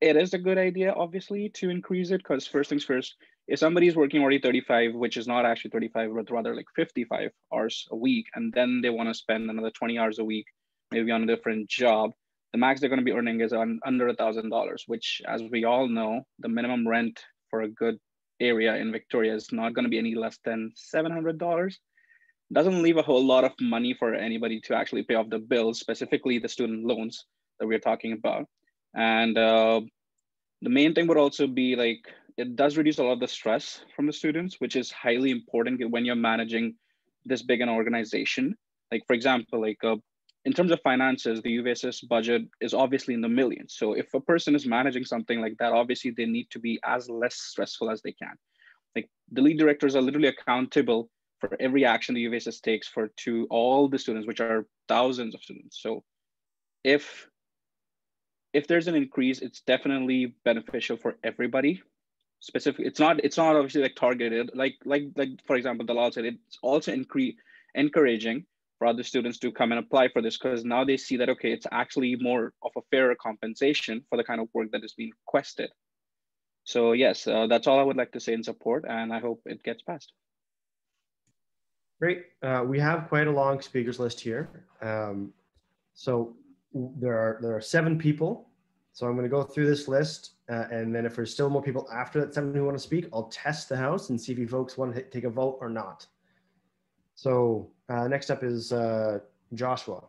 It is a good idea, obviously, to increase it, because first things first, if somebody is working already 35, which is not actually 35, but rather like 55 hours a week, and then they want to spend another 20 hours a week, maybe on a different job, the max they're going to be earning is under $1,000, which, as we all know, the minimum rent for a good area in Victoria is not going to be any less than $700. Doesn't leave a whole lot of money for anybody to actually pay off the bills, specifically the student loans that we're talking about. And the main thing would also be like, it does reduce a lot of the stress from the students, which is highly important when you're managing this big an organization. Like, for example, like in terms of finances, the UVSS budget is obviously in the millions. So if a person is managing something like that, obviously they need to be as less stressful as they can. Like, the lead directors are literally accountable for every action the UVSS takes to all the students, which are thousands of students. So if there's an increase, it's definitely beneficial for everybody. Specifically, it's not obviously like targeted, like for example, Dalal said, it's also encouraging for other students to come and apply for this, because now they see that, okay, it's actually more of a fairer compensation for the kind of work that is being requested. So yes, that's all I would like to say in support, and I hope it gets passed. Great. We have quite a long speakers list here. So there are 7 people. So I'm going to go through this list, and then if there's still more people after that 7 who want to speak, I'll test the house and see if you folks want to take a vote or not. So next up is Joshua.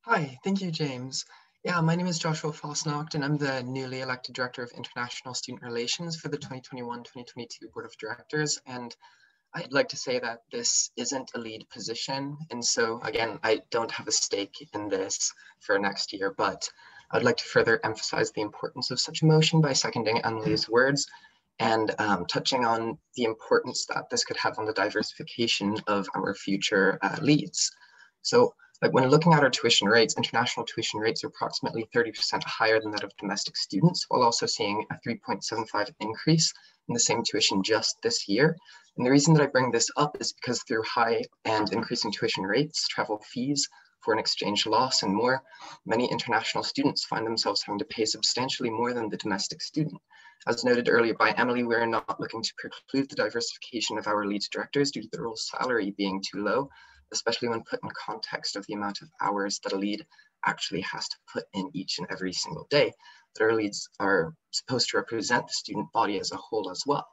Hi, thank you, James. Yeah, my name is Joshua Faustnockt, and I'm the newly elected Director of International Student Relations for the 2021-2022 Board of Directors. And I'd like to say that this isn't a lead position. And so again, I don't have a stake in this for next year, but I'd like to further emphasize the importance of such a motion by seconding Emily's words and touching on the importance that this could have on the diversification of our future leads. So like, when looking at our tuition rates, international tuition rates are approximately 30% higher than that of domestic students, while also seeing a 3.75 increase in the same tuition just this year. And the reason that I bring this up is because through high and increasing tuition rates, travel fees, foreign exchange loss, and more, many international students find themselves having to pay substantially more than the domestic student. As noted earlier by Emily, we're not looking to preclude the diversification of our lead directors due to the role salary being too low, especially when put in context of the amount of hours that a lead actually has to put in each and every single day. That our leads are supposed to represent the student body as a whole as well.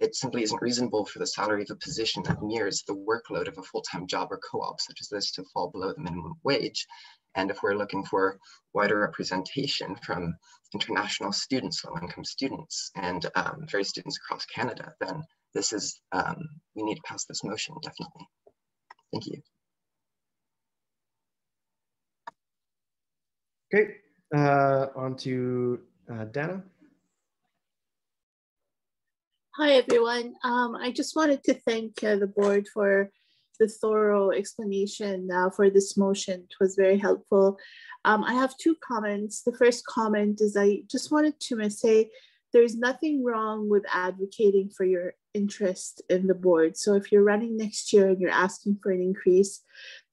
It simply isn't reasonable for the salary of a position that mirrors the workload of a full-time job or co-op such as this to fall below the minimum wage. And if we're looking for wider representation from international students, low-income students, and various students across Canada, then this is, we need to pass this motion, definitely. Thank you. Okay, on to Dana. Hi, everyone. I just wanted to thank the board for the thorough explanation for this motion. It was very helpful. I have two comments. The first comment is I just wanted to say there's nothing wrong with advocating for your interest in the board. So if you're running next year and you're asking for an increase,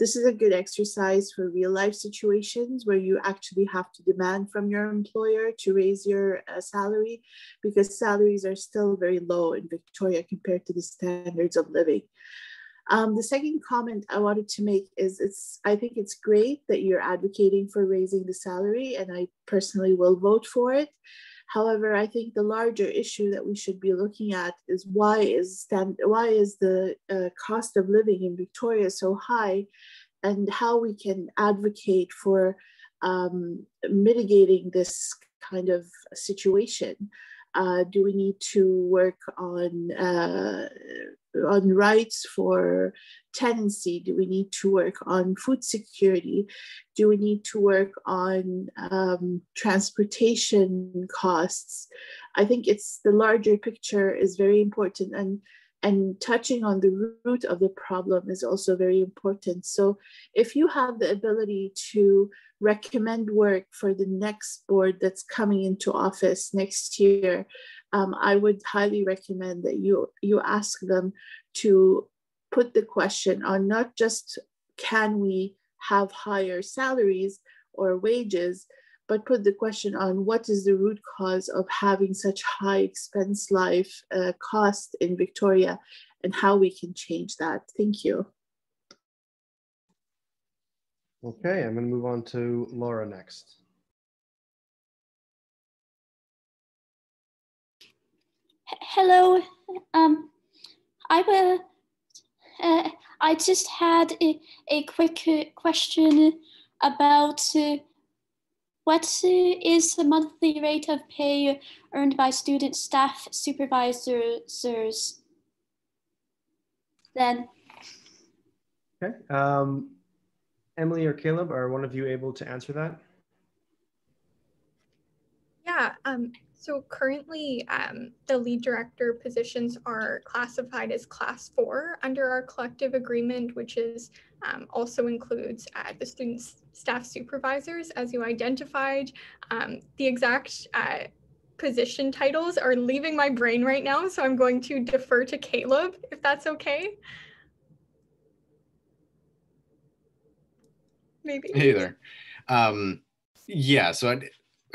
this is a good exercise for real life situations where you actually have to demand from your employer to raise your salary, because salaries are still very low in Victoria compared to the standards of living. The second comment I wanted to make is I think it's great that you're advocating for raising the salary, and I personally will vote for it. However, I think the larger issue that we should be looking at is why is the cost of living in Victoria so high, and how we can advocate for mitigating this kind of situation. Do we need to work on rights for tenancy? Do we need to work on food security? Do we need to work on transportation costs? I think it's the larger picture is very important, and touching on the root of the problem is also very important. So if you have the ability to recommend work for the next board that's coming into office next year, I would highly recommend that you ask them to put the question on not just can we have higher salaries or wages, but put the question on what is the root cause of having such high expense life cost in Victoria, and how we can change that. Thank you. Okay, I'm going to move on to Laura next. Hello. I just had a quick question about what is the monthly rate of pay earned by student staff supervisors then? Okay. Emily or Caleb, are one of you able to answer that? Yeah, so currently the lead director positions are classified as class 4 under our collective agreement, which is also includes the student staff supervisors, as you identified. The exact position titles are leaving my brain right now, so I'm going to defer to Caleb, if that's okay. Maybe. Hey there. Yeah, so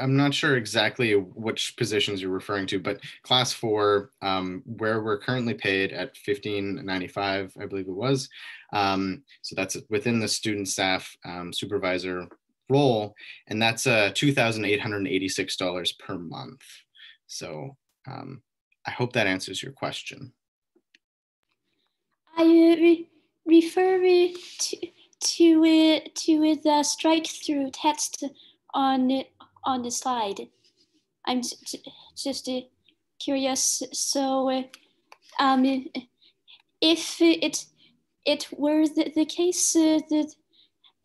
I'm not sure exactly which positions you're referring to, but class 4, where we're currently paid at $15.95, I believe it was. So that's within the student staff supervisor role, and that's $2,886 per month. So I hope that answers your question. I refer to the strike-through text on the slide. I'm just curious. So, if it were the case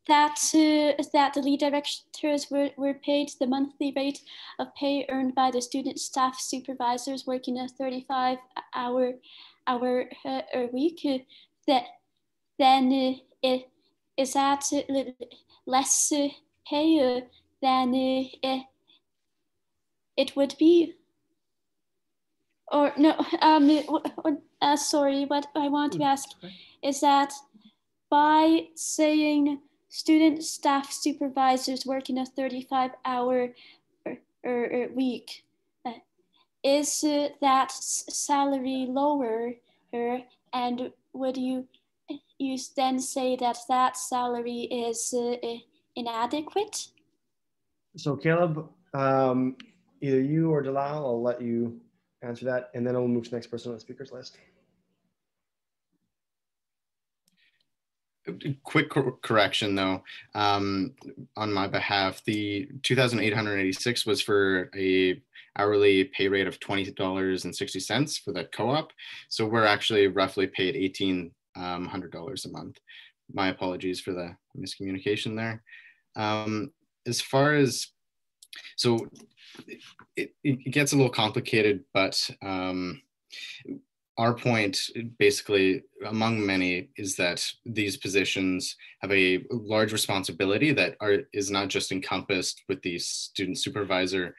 that the lead directors were paid the monthly rate of pay earned by the student staff supervisors working a 35-hour a week, then is that less pay than it would be? Or no, sorry, what I want to ask is that by saying student staff supervisors working a 35-hour week, is that salary lower, and would you then say that that salary is inadequate? So Caleb, either you or Dalal, I'll let you answer that, and then I'll move to the next person on the speakers list. Quick correction though, on my behalf, the 2,886 was for a hourly pay rate of $20.60 for that co-op. So we're actually roughly paid $1,800 a month. My apologies for the miscommunication there. As far as, so it gets a little complicated, but our point, basically, among many, is that these positions have a large responsibility that is not just encompassed with the student supervisor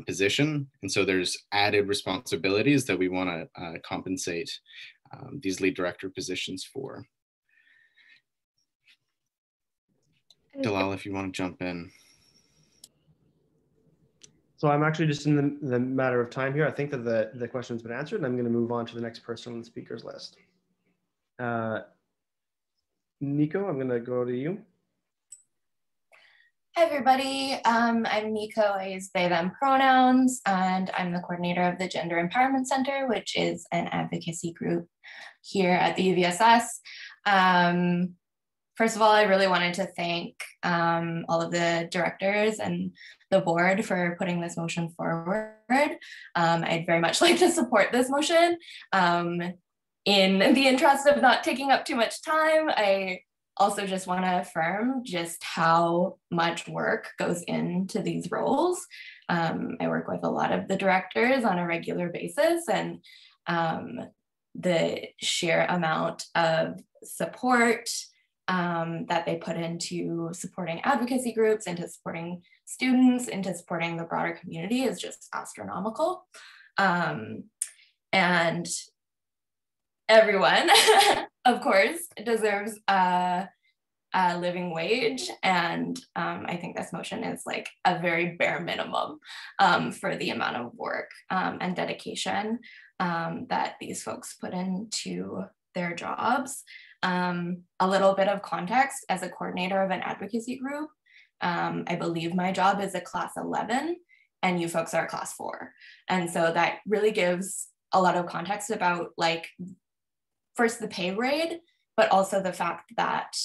position. And so there's added responsibilities that we want to compensate these lead director positions for. Dalal, if you want to jump in. So I'm actually just in the matter of time here. I think that the question's been answered, and I'm going to move on to the next person on the speakers list. Nico, I'm going to go to you. Hi, everybody. I'm Nico. I use they, them pronouns, and I'm the coordinator of the Gender Empowerment Center, which is an advocacy group here at the UVSS. First of all, I really wanted to thank all of the directors and the board for putting this motion forward. I'd very much like to support this motion. In the interest of not taking up too much time, I also just want to affirm just how much work goes into these roles. I work with a lot of the directors on a regular basis, and the sheer amount of support that they put into supporting advocacy groups, into supporting students, into supporting the broader community is just astronomical. And everyone, of course, deserves a living wage. And I think this motion is like a very bare minimum for the amount of work and dedication that these folks put into their jobs. A little bit of context, as a coordinator of an advocacy group, I believe my job is a class 11 and you folks are a class 4. And so that really gives a lot of context about, like, first the pay grade, but also the fact that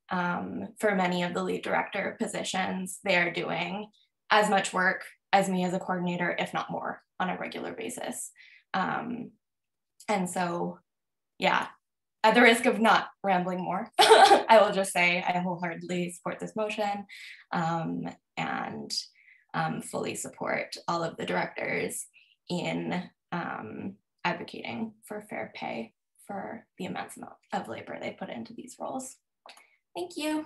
for many of the lead director positions, they are doing as much work as me as a coordinator, if not more, on a regular basis. And so, yeah. At the risk of not rambling more, I will just say I wholeheartedly support this motion and fully support all of the directors in advocating for fair pay for the immense amount of labor they put into these roles. Thank you.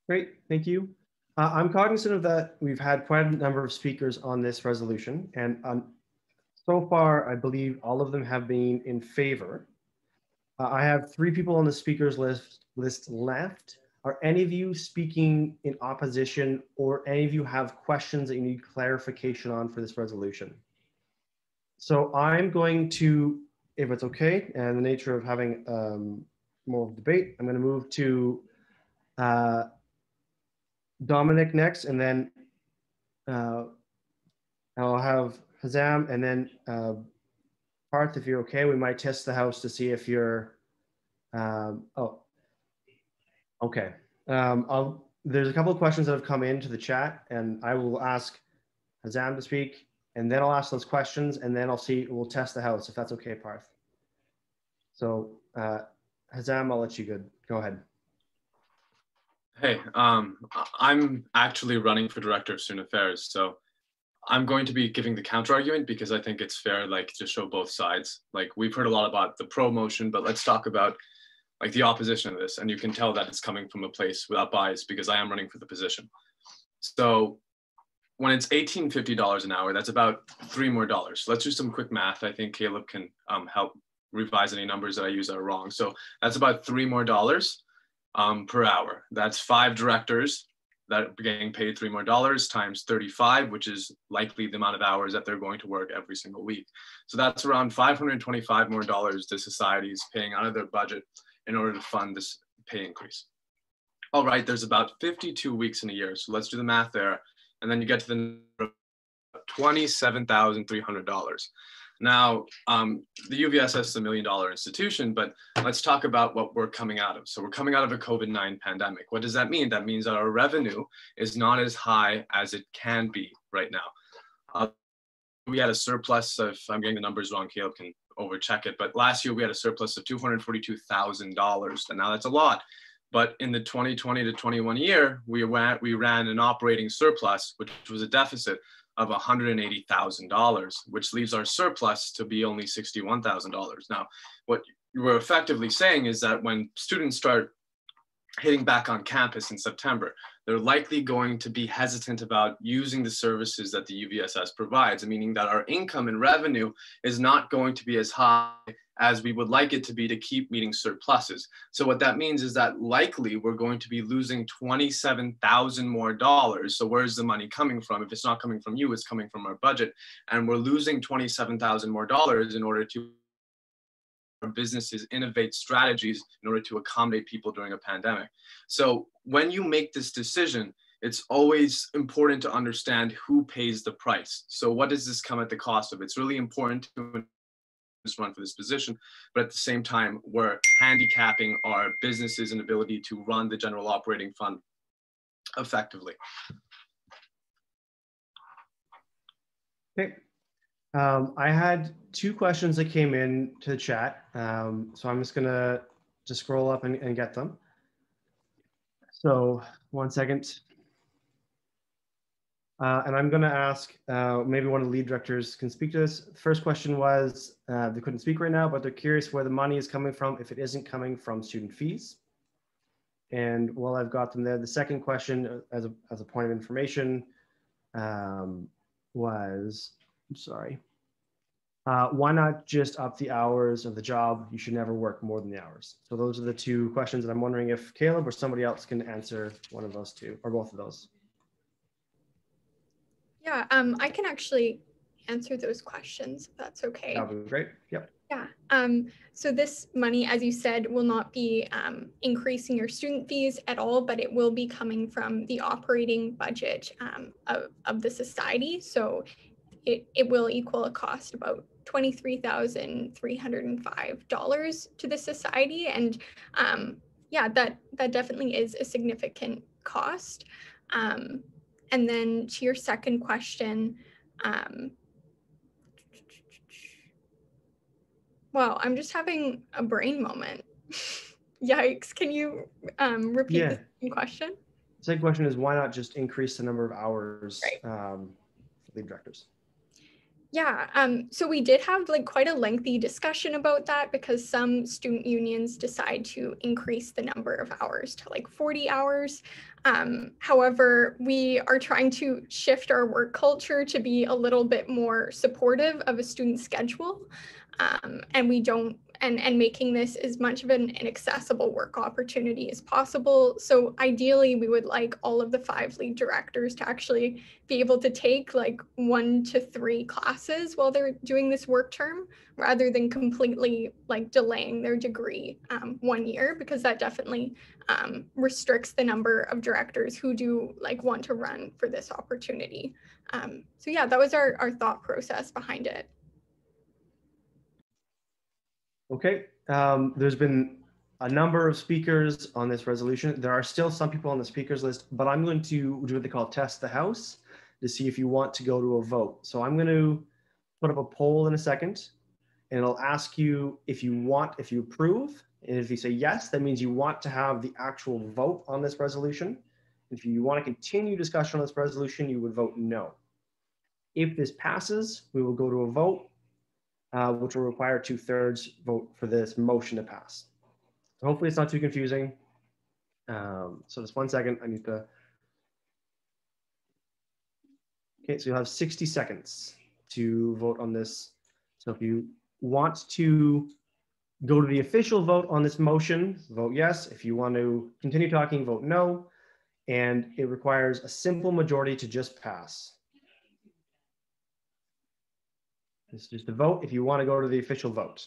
Great, thank you. I'm cognizant of that. We've had quite a number of speakers on this resolution, and so far, I believe all of them have been in favor. I have 3 people on the speakers list left. Are any of you speaking in opposition, or any of you have questions that you need clarification on for this resolution? So I'm going to, if it's okay, and the nature of having more debate, I'm going to move to Dominic next, and then I'll have Hazam, and then Parth, if you're okay, we might test the house to see if you're, oh, okay. There's a couple of questions that have come into the chat, and I will ask Hazam to speak, and then I'll ask those questions, and then we'll test the house, if that's okay, Parth. So Hazam, I'll let you go ahead. Hey, I'm actually running for Director of Student Affairs, so I'm going to be giving the counter argument because I think it's fair, like, to show both sides. Like, we've heard a lot about the pro motion, but let's talk about, like, the opposition of this. And you can tell that it's coming from a place without bias because I am running for the position. So when it's $18.50 an hour, that's about $3 more. So let's do some quick math. I think Caleb can help revise any numbers that I use that are wrong. So that's about $3 more per hour. That's 5 directors that are getting paid $3 more times 35, which is likely the amount of hours that they're going to work every single week. So that's around $525 more to society is paying out of their budget in order to fund this pay increase. All right, there's about 52 weeks in a year. So let's do the math there. And then you get to the number of $27,300. Now, the UVSS is $1 million institution, but let's talk about what we're coming out of. So we're coming out of a COVID-19 pandemic. What does that mean? That means that our revenue is not as high as it can be right now. We had a surplus of, if I'm getting the numbers wrong, Caleb can overcheck it, but last year we had a surplus of $242,000. And now that's a lot. But in the 2020 to 21 year, we ran an operating surplus, which was a deficit of $180,000, which leaves our surplus to be only $61,000. Now, what we're effectively saying is that when students start hitting back on campus in September, they're likely going to be hesitant about using the services that the UVSS provides, meaning that our income and revenue is not going to be as high as we would like it to be to keep meeting surpluses. So what that means is that likely we're going to be losing $27,000 more dollars. So where's the money coming from? If it's not coming from you, it's coming from our budget. And we're losing $27,000 more dollars in order to our businesses innovate strategies in order to accommodate people during a pandemic. So when you make this decision, it's always important to understand who pays the price. So what does this come at the cost of? It's really important to run for this position, but at the same time, we're handicapping our businesses and ability to run the general operating fund effectively. Okay. I had two questions that came in to the chat. So I'm just gonna just scroll up and get them. So 1 second. And I'm gonna ask, maybe one of the lead directors can speak to this. First question was, they couldn't speak right now, but they're curious where the money is coming from if it isn't coming from student fees. And while I've got them there, the second question as a point of information was, I'm sorry. Why not just up the hours of the job? You should never work more than the hours. So those are the two questions that I'm wondering if Caleb or somebody else can answer one of those two or both of those. Yeah, I can actually answer those questions if that's okay. That would be great. Yep. Yeah. So this money, as you said, will not be increasing your student fees at all, but it will be coming from the operating budget of the society. So it will equal a cost about $23,305 to the society. And yeah, that definitely is a significant cost. And then to your second question, wow, I'm just having a brain moment. Yikes, can you repeat the second question? The second question is why not just increase the number of hours for lead directors? Yeah, so we did have like quite a lengthy discussion about that because some student unions decide to increase the number of hours to like 40 hours. However, we are trying to shift our work culture to be a little bit more supportive of a student schedule. And we don't, and making this as much of an accessible work opportunity as possible. So ideally, we would like all of the 5 lead directors to actually be able to take like 1 to 3 classes while they're doing this work term, rather than completely like delaying their degree 1 year, because that definitely restricts the number of directors who do like want to run for this opportunity. So yeah, that was our thought process behind it. Okay, there's been a number of speakers on this resolution. There are still some people on the speakers list, but I'm going to do what they call test the house to see if you want to go to a vote. So I'm going to put up a poll in a second, and it'll ask you if you approve. And if you say yes, that means you want to have the actual vote on this resolution. If you want to continue discussion on this resolution, you would vote no. If this passes, we will go to a vote. Which will require 2/3 vote for this motion to pass. So hopefully it's not too confusing. So just 1 second, I need to. Okay, so you'll have 60 seconds to vote on this. So if you want to go to the official vote on this motion, vote yes. If you want to continue talking, vote no. And it requires a simple majority to just pass. This is just a vote if you want to go to the official vote.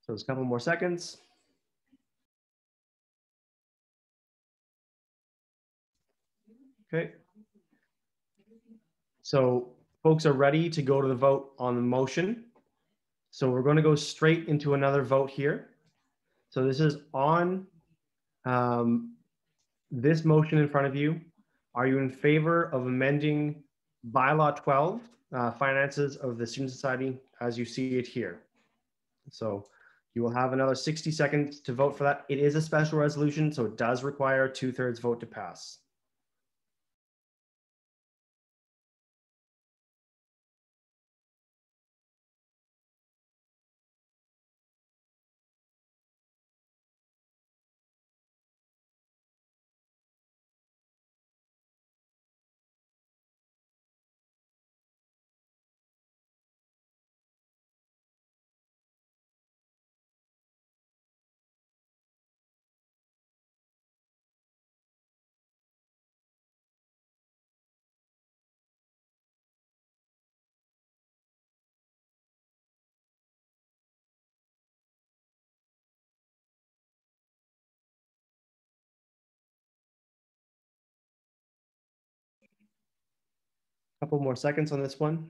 So it's a couple more seconds. Okay. So folks are ready to go to the vote on the motion. So we're going to go straight into another vote here. So this is on this motion in front of you. Are you in favor of amending bylaw 12, finances of the student society as you see it here? So you will have another 60 seconds to vote for that. It is a special resolution, so it does require a 2/3 vote to pass. Couple more seconds on this one.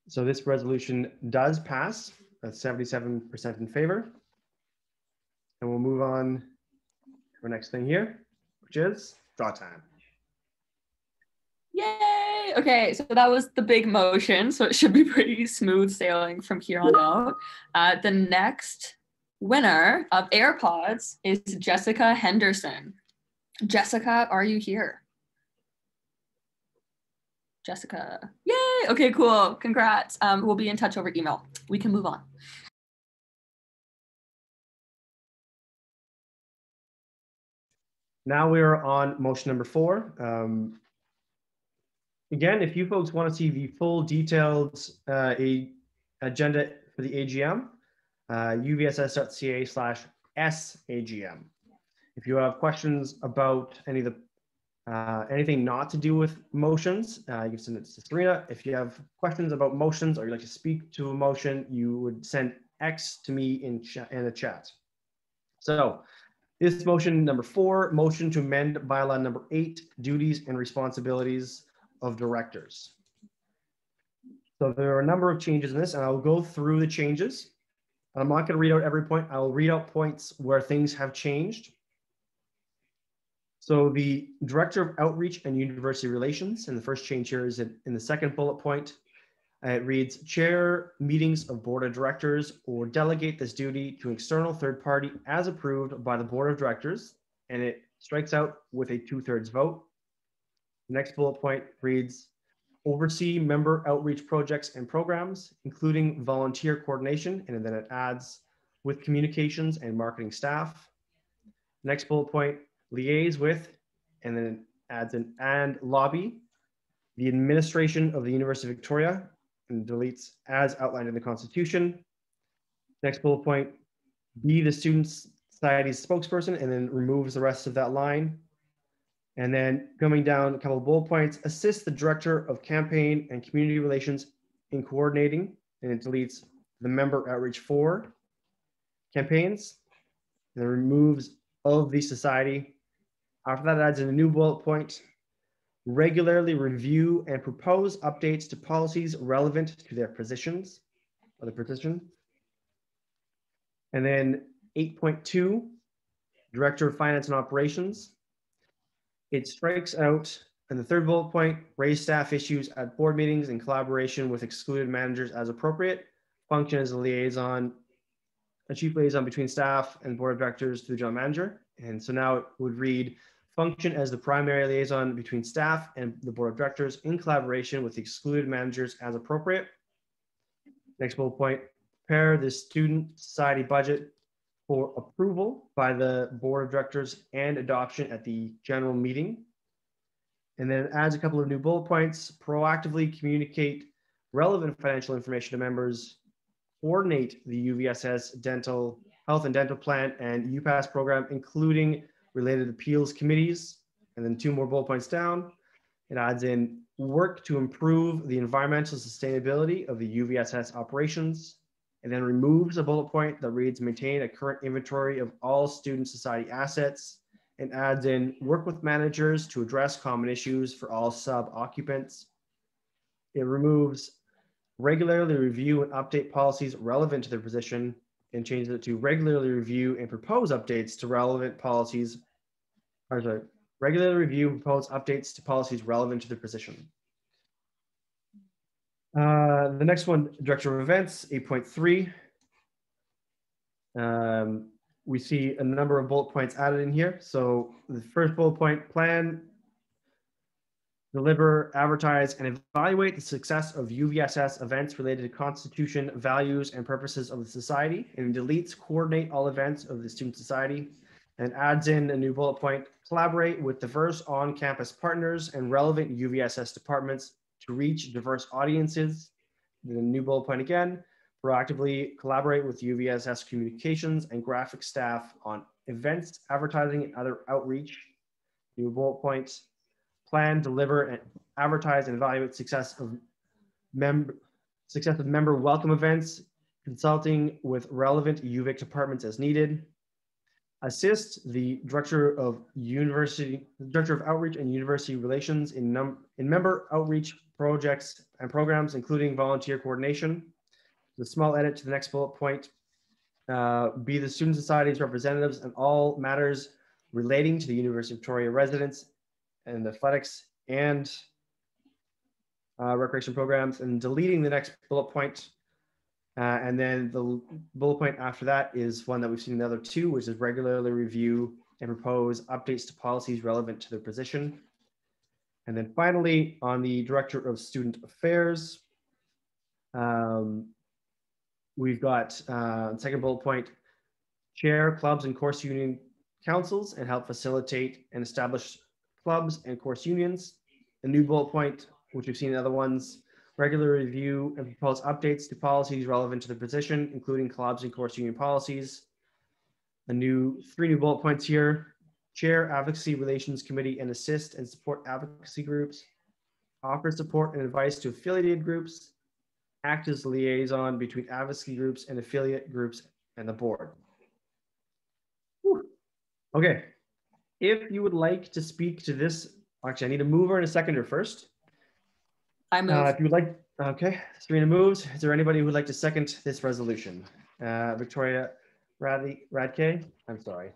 So this resolution does pass. That's 77% in favor. And we'll move on to our next thing here, which is draw time. Yay! Okay, so that was the big motion, so it should be pretty smooth sailing from here on out. The next winner of AirPods is Jessica Henderson. Jessica, are you here? Jessica, yay! Okay, cool, congrats. We'll be in touch over email. We can move on. Now we are on motion number 4. Again, if you folks want to see the full detailed agenda for the AGM, uvss.ca/SAGM. If you have questions about any of the anything not to do with motions, you can send it to Serena. If you have questions about motions or you'd like to speak to a motion, you would send X to me in the chat. So this motion number 4, motion to amend bylaw number 8, duties and responsibilities of directors. So there are a number of changes in this, and I'll go through the changes. I'm not going to read out every point. I'll read out points where things have changed. So the Director of Outreach and University Relations, and the first change here is in the second bullet point. It reads, chair meetings of board of directors or delegate this duty to an external third party as approved by the board of directors, and it strikes out with a 2/3 vote. The next bullet point reads, oversee member outreach projects and programs, including volunteer coordination, and then it adds with communications and marketing staff. Next bullet point, liaise with, and then it adds an and lobby, the administration of the University of Victoria, and deletes as outlined in the Constitution. Next bullet point, be the Student Society's spokesperson, and then removes the rest of that line. And then coming down a couple of bullet points, assist the Director of Campaign and Community Relations in coordinating, and it deletes the member outreach for campaigns, and then removes of the society. After that, it adds in a new bullet point, regularly review and propose updates to policies relevant to their positions or the position. And then 8.2, Director of Finance and Operations. It strikes out in the third bullet point, raise staff issues at board meetings in collaboration with excluded managers as appropriate, function as a liaison, a chief liaison between staff and board of directors to the general manager. And so now it would read, function as the primary liaison between staff and the board of directors in collaboration with the excluded managers as appropriate. Next bullet point, prepare the student society budget for approval by the board of directors and adoption at the general meeting. And then it adds a couple of new bullet points, proactively communicate relevant financial information to members, coordinate the UVSS dental health and dental plan and UPass program, including related appeals committees. And then 2 more bullet points down, It adds in work to improve the environmental sustainability of the UVSS operations, and then removes a bullet point that reads maintain a current inventory of all student society assets, and adds in work with managers to address common issues for all sub-occupants. It removes regularly review and update policies relevant to their position, and changes it to regularly review and propose updates to relevant policies, or sorry, regularly review and propose updates to policies relevant to their position. The next one, Director of Events, 8.3. We see a number of bullet points added in here. So the first bullet point, plan, deliver, advertise, and evaluate the success of UVSS events related to Constitution, values, and purposes of the society, and deletes coordinate all events of the student society, and adds in a new bullet point, collaborate with diverse on-campus partners and relevant UVSS departments to reach diverse audiences. The new bullet point again, proactively collaborate with UVSS communications and graphic staff on events, advertising, and other outreach. New bullet point, plan, deliver, and advertise and evaluate success of member welcome events, consulting with relevant Uvic departments as needed. Assist the Director of Outreach and University Relations in member outreach projects and programs, including volunteer coordination. The small edit to the next bullet point, be the Student Society's representatives in all matters relating to the University of Victoria residents and athletics and recreation programs, and deleting the next bullet point. And then the bullet point after that is one that we've seen in the other two, which is regularly review and propose updates to policies relevant to their position. And then finally, on the Director of Student Affairs, we've got second bullet point, chair clubs and course union councils and help facilitate and establish clubs and course unions. A new bullet point, which we've seen in other ones, regular review and propose updates to policies relevant to the position, including clubs and course union policies. Three new bullet points here, chair advocacy relations committee and assist and support advocacy groups, offer support and advice to affiliated groups, act as liaison between advocacy groups and affiliate groups and the board. Whew. Okay, if you would like to speak to this, actually I need a mover and a seconder first. I move. If you would like, okay, Serena moves. Is there anybody who would like to second this resolution? Victoria Radke, I'm sorry.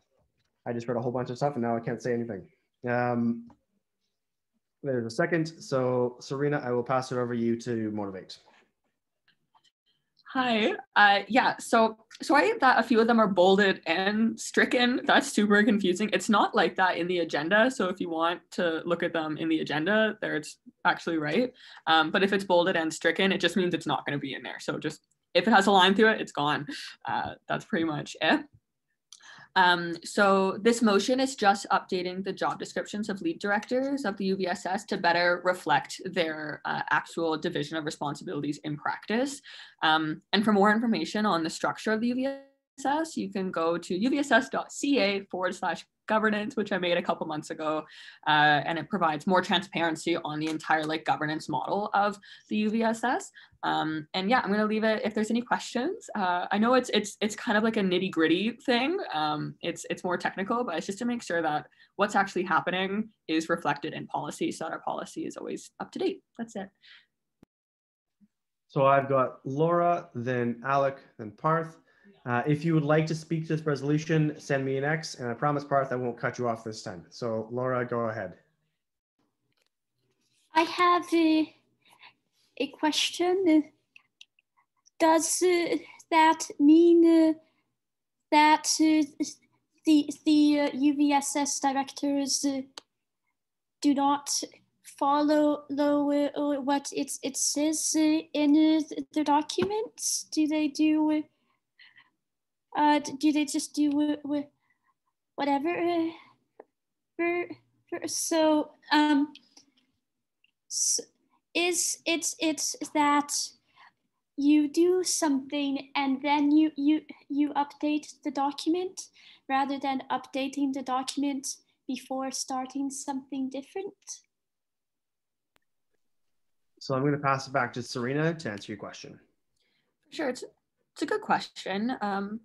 I just read a whole bunch of stuff and now I can't say anything. There's a second. So Serena, I will pass it over to you to motivate. Hi. Yeah, so sorry that a few of them are bolded and stricken. That's super confusing. It's not like that in the agenda. So if you want to look at them in the agenda, there it's actually right. But if it's bolded and stricken, it just means it's not going to be in there. So just if it has a line through it, it's gone. That's pretty much it. So this motion is just updating the job descriptions of lead directors of the UVSS to better reflect their actual division of responsibilities in practice. And for more information on the structure of the UVSS, you can go to uvss.ca/governance, which I made a couple months ago, and it provides more transparency on the entire governance model of the UVSS. And yeah, I'm gonna leave it if there's any questions. I know it's kind of like a nitty-gritty thing. It's more technical, but it's just to make sure that what's actually happening is reflected in policy, so that our policy is always up to date. That's it. So I've got Laura, then Alec, then Parth. If you would like to speak to this resolution, send me an X, and I promise, Parth, I won't cut you off this time. So Laura, go ahead. I have a question. Does that mean that the UVSS directors do not follow what it says in the documents? Do they just do whatever? So is it that you do something and then you update the document rather than updating the document before starting something different? So I'm going to pass it back to Serena to answer your question. Sure, it's a good question.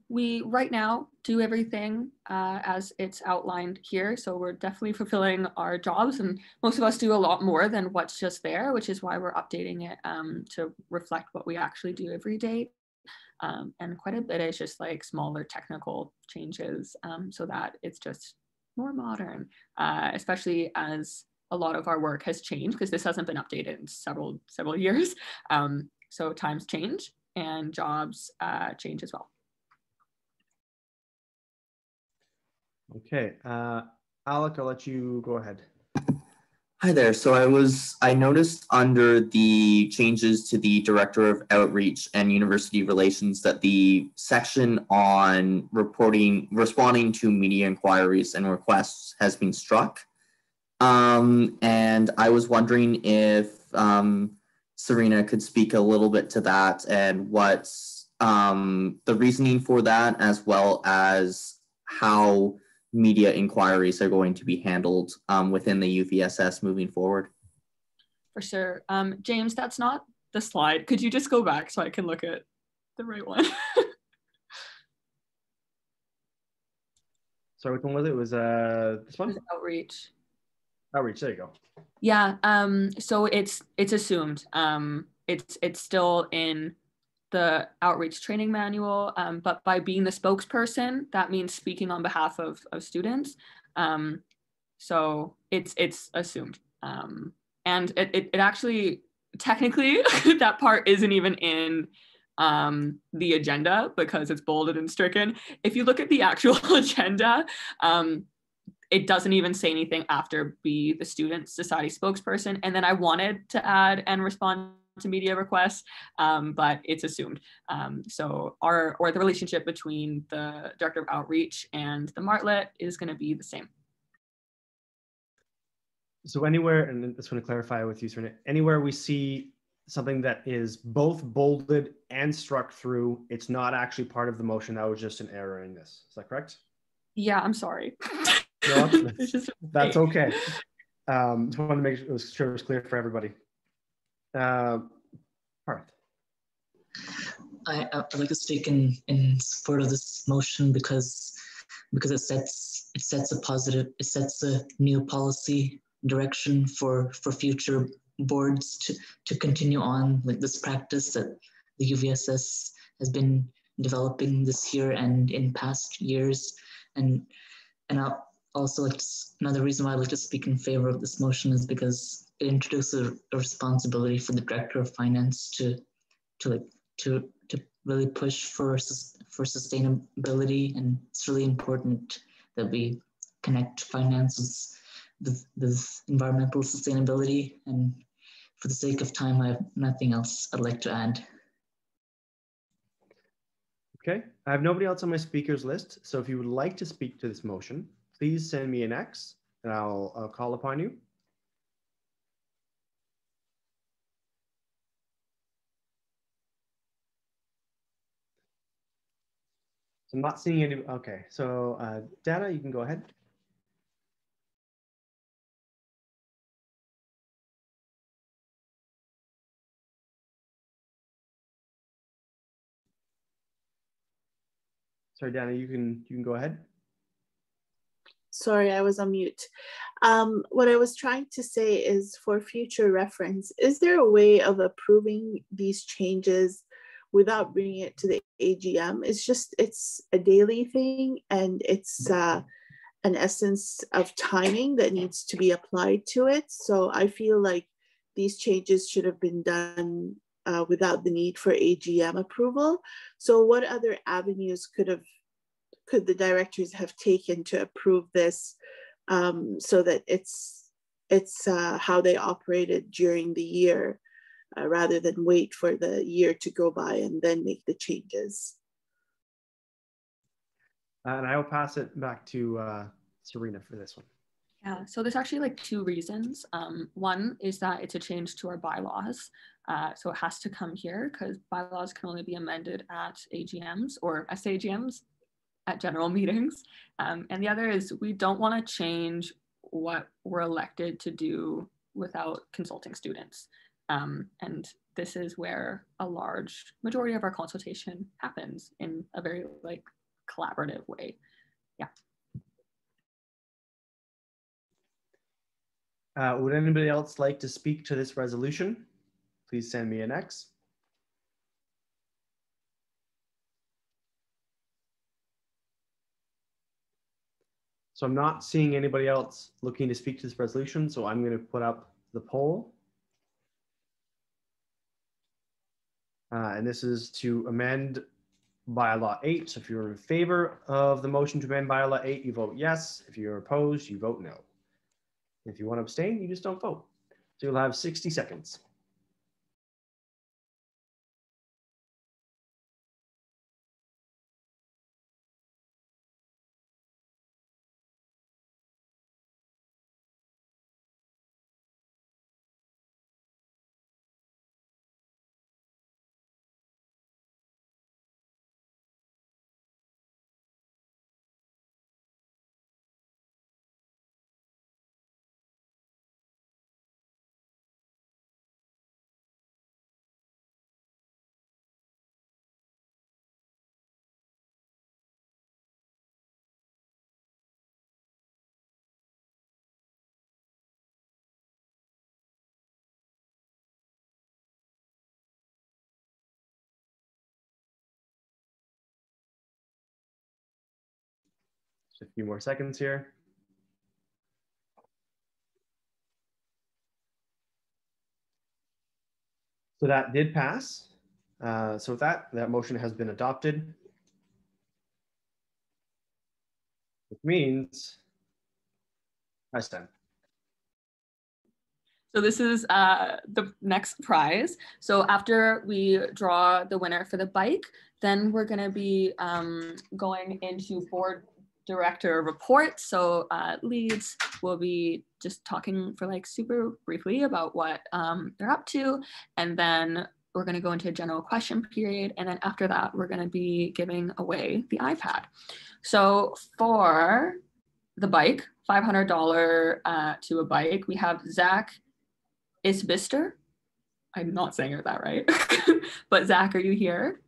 We right now do everything as it's outlined here. So we're definitely fulfilling our jobs, and most of us do a lot more than what's just there, which is why we're updating it to reflect what we actually do every day. And quite a bit is just like smaller technical changes so that it's just more modern, especially as a lot of our work has changed because this hasn't been updated in several years. So times change and jobs change as well. Okay, Alec, I'll let you go ahead. Hi there. So I noticed under the changes to the Director of Outreach and University Relations that the section on responding to media inquiries and requests has been struck. And I was wondering if Serena could speak a little bit to that and what's the reasoning for that, as well as how media inquiries are going to be handled within the UVSS moving forward. For sure. James, that's not the slide. Could you just go back so I can look at the right one? Sorry, which one was it? It was this one? It was outreach. Outreach, there you go. Yeah, so it's assumed. It's still in the outreach training manual, but by being the spokesperson, that means speaking on behalf of students. So it's assumed. And it actually, technically, that part isn't even in the agenda because it's bolded and stricken. If you look at the actual agenda, it doesn't even say anything after be the student society spokesperson. And then I wanted to add and respond to media requests, but it's assumed. So the relationship between the Director of Outreach and the Martlet is going to be the same. So anywhere, and I just want to clarify with you, Serena, anywhere we see something that is both bolded and struck through, it's not actually part of the motion. That was just an error in this. Is that correct? Yeah, I'm sorry. No, that's okay. Just wanted to make sure it was clear for everybody. Parth. I'd like to speak in support of this motion because it sets a new policy direction for future boards to continue on with this practice that the UVSS has been developing this year and in past years. And I'll also another reason why I'd like to speak in favor of this motion is because it introduces a responsibility for the Director of Finance to really push for sustainability, and it's really important that we connect finance with environmental sustainability. And for the sake of time, I have nothing else I'd like to add. Okay, I have nobody else on my speakers list. So if you would like to speak to this motion, please send me an X and I'll call upon you. So I'm not seeing any. Okay, so Dana, you can go ahead. Sorry, Dana, you can go ahead. Sorry, I was on mute. What I was trying to say is, for future reference, is there a way of approving these changes without bringing it to the AGM? It's a daily thing, and it's an essence of timing that needs to be applied to it. So I feel like these changes should have been done without the need for AGM approval. So what other avenues could the directors have taken to approve this so that it's how they operated during the year, rather than wait for the year to go by and then make the changes? And I will pass it back to Serena for this one. Yeah, so there's actually like two reasons. One is that it's a change to our bylaws. So it has to come here because bylaws can only be amended at AGMs or SAGMs, at general meetings. And the other is we don't want to change what we're elected to do without consulting students. And this is where a large majority of our consultation happens in a very like collaborative way. Yeah. Would anybody else like to speak to this resolution? Please send me an X. So I'm not seeing anybody else looking to speak to this resolution, so I'm going to put up the poll. And this is to amend bylaw 8. So if you're in favor of the motion to amend bylaw 8, you vote yes. If you're opposed, you vote no. If you want to abstain, you just don't vote. So you'll have 60 seconds. Just a few more seconds here. So that did pass. So with that motion has been adopted. Which means I stand. So this is the next prize. So after we draw the winner for the bike, then we're going to be going into board director reports. So leads will be just talking for like super briefly about what they're up to. And then we're going to go into a general question period. And then after that, we're going to be giving away the iPad. So for the bike, $500 to a bike, we have Zach Isbister. I'm not saying it that right. But Zach, are you here?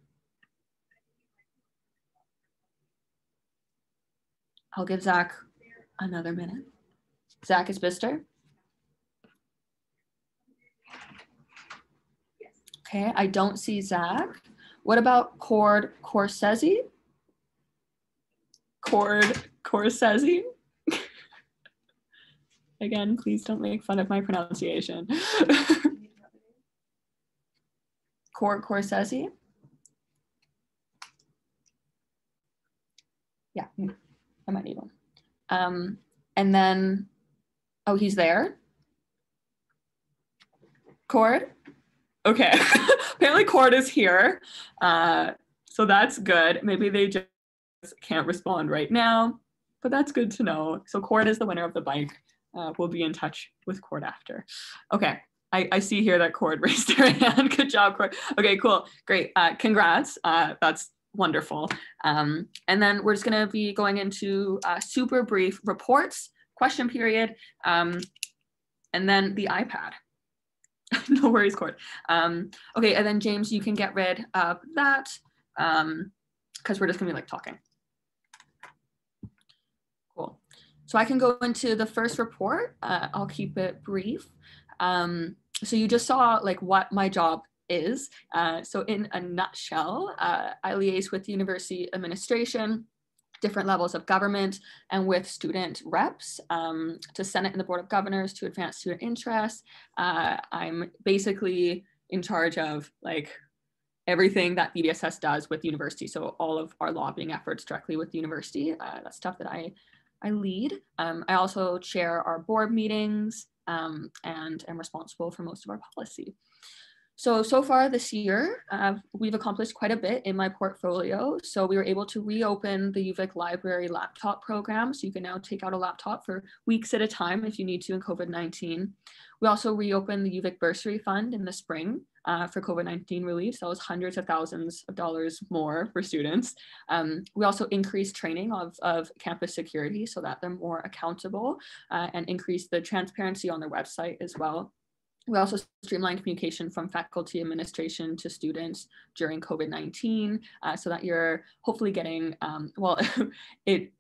I'll give Zach another minute. Zach Isbister. Okay, I don't see Zach. What about Cord Corsesi? Cord Corsesi? Again, please don't make fun of my pronunciation. Cord Corsesi? Yeah, I might need one. And then, oh, he's there? Cord? Okay, apparently Cord is here. So that's good. Maybe they just can't respond right now, but that's good to know. So Cord is the winner of the bike. We'll be in touch with Cord after. Okay, I see here that Cord raised their hand. Good job, Cord. Okay, cool, great. Congrats, that's wonderful. And then we're just gonna be going into super brief reports, question period, and then the iPad. No worries, Cord. Okay, and then James, you can get rid of that because we're just gonna be like talking. Cool. So I can go into the first report. I'll keep it brief. So you just saw like what my job is. So in a nutshell, I liaise with university administration, different levels of government, and with student reps to Senate and the Board of Governors to advance student interests. I'm basically in charge of like everything that UVSS does with the university. So all of our lobbying efforts directly with the university, that's stuff that I lead. I also chair our board meetings and am responsible for most of our policy. So far this year, we've accomplished quite a bit in my portfolio. So we were able to reopen the Uvic library laptop program. So you can now take out a laptop for weeks at a time if you need to in COVID-19. We also reopened the Uvic bursary fund in the spring for COVID-19 relief. So that was hundreds of thousands of dollars more for students. We also increased training of campus security so that they're more accountable and increased the transparency on their website as well. We also streamlined communication from faculty administration to students during COVID-19 so that you're hopefully getting, well, it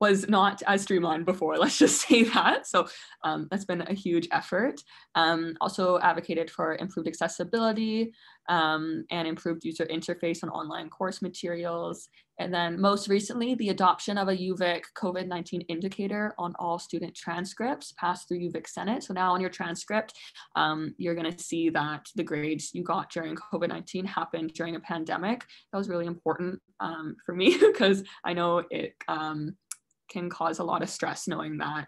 was not as streamlined before, let's just say that. So that's been a huge effort. Also advocated for improved accessibility and improved user interface on online course materials. And then most recently, the adoption of a Uvic COVID-19 indicator on all student transcripts passed through Uvic Senate. So now on your transcript, you're gonna see that the grades you got during COVID-19 happened during a pandemic. That was really important for me because I know it can cause a lot of stress knowing that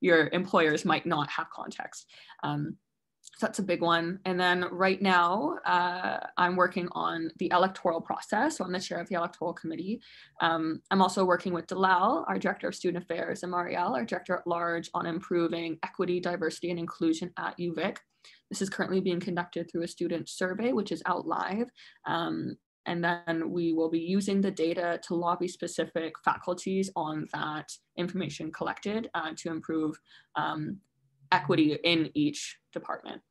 your employers might not have context. So that's a big one. And then right now, I'm working on the electoral process. So I'm the chair of the Electoral Committee. I'm also working with Dalal, our Director of Student Affairs, and Marielle, our Director at Large, on improving equity, diversity, and inclusion at Uvic. This is currently being conducted through a student survey, which is out live. And then we will be using the data to lobby specific faculties on that information collected to improve equity in each department.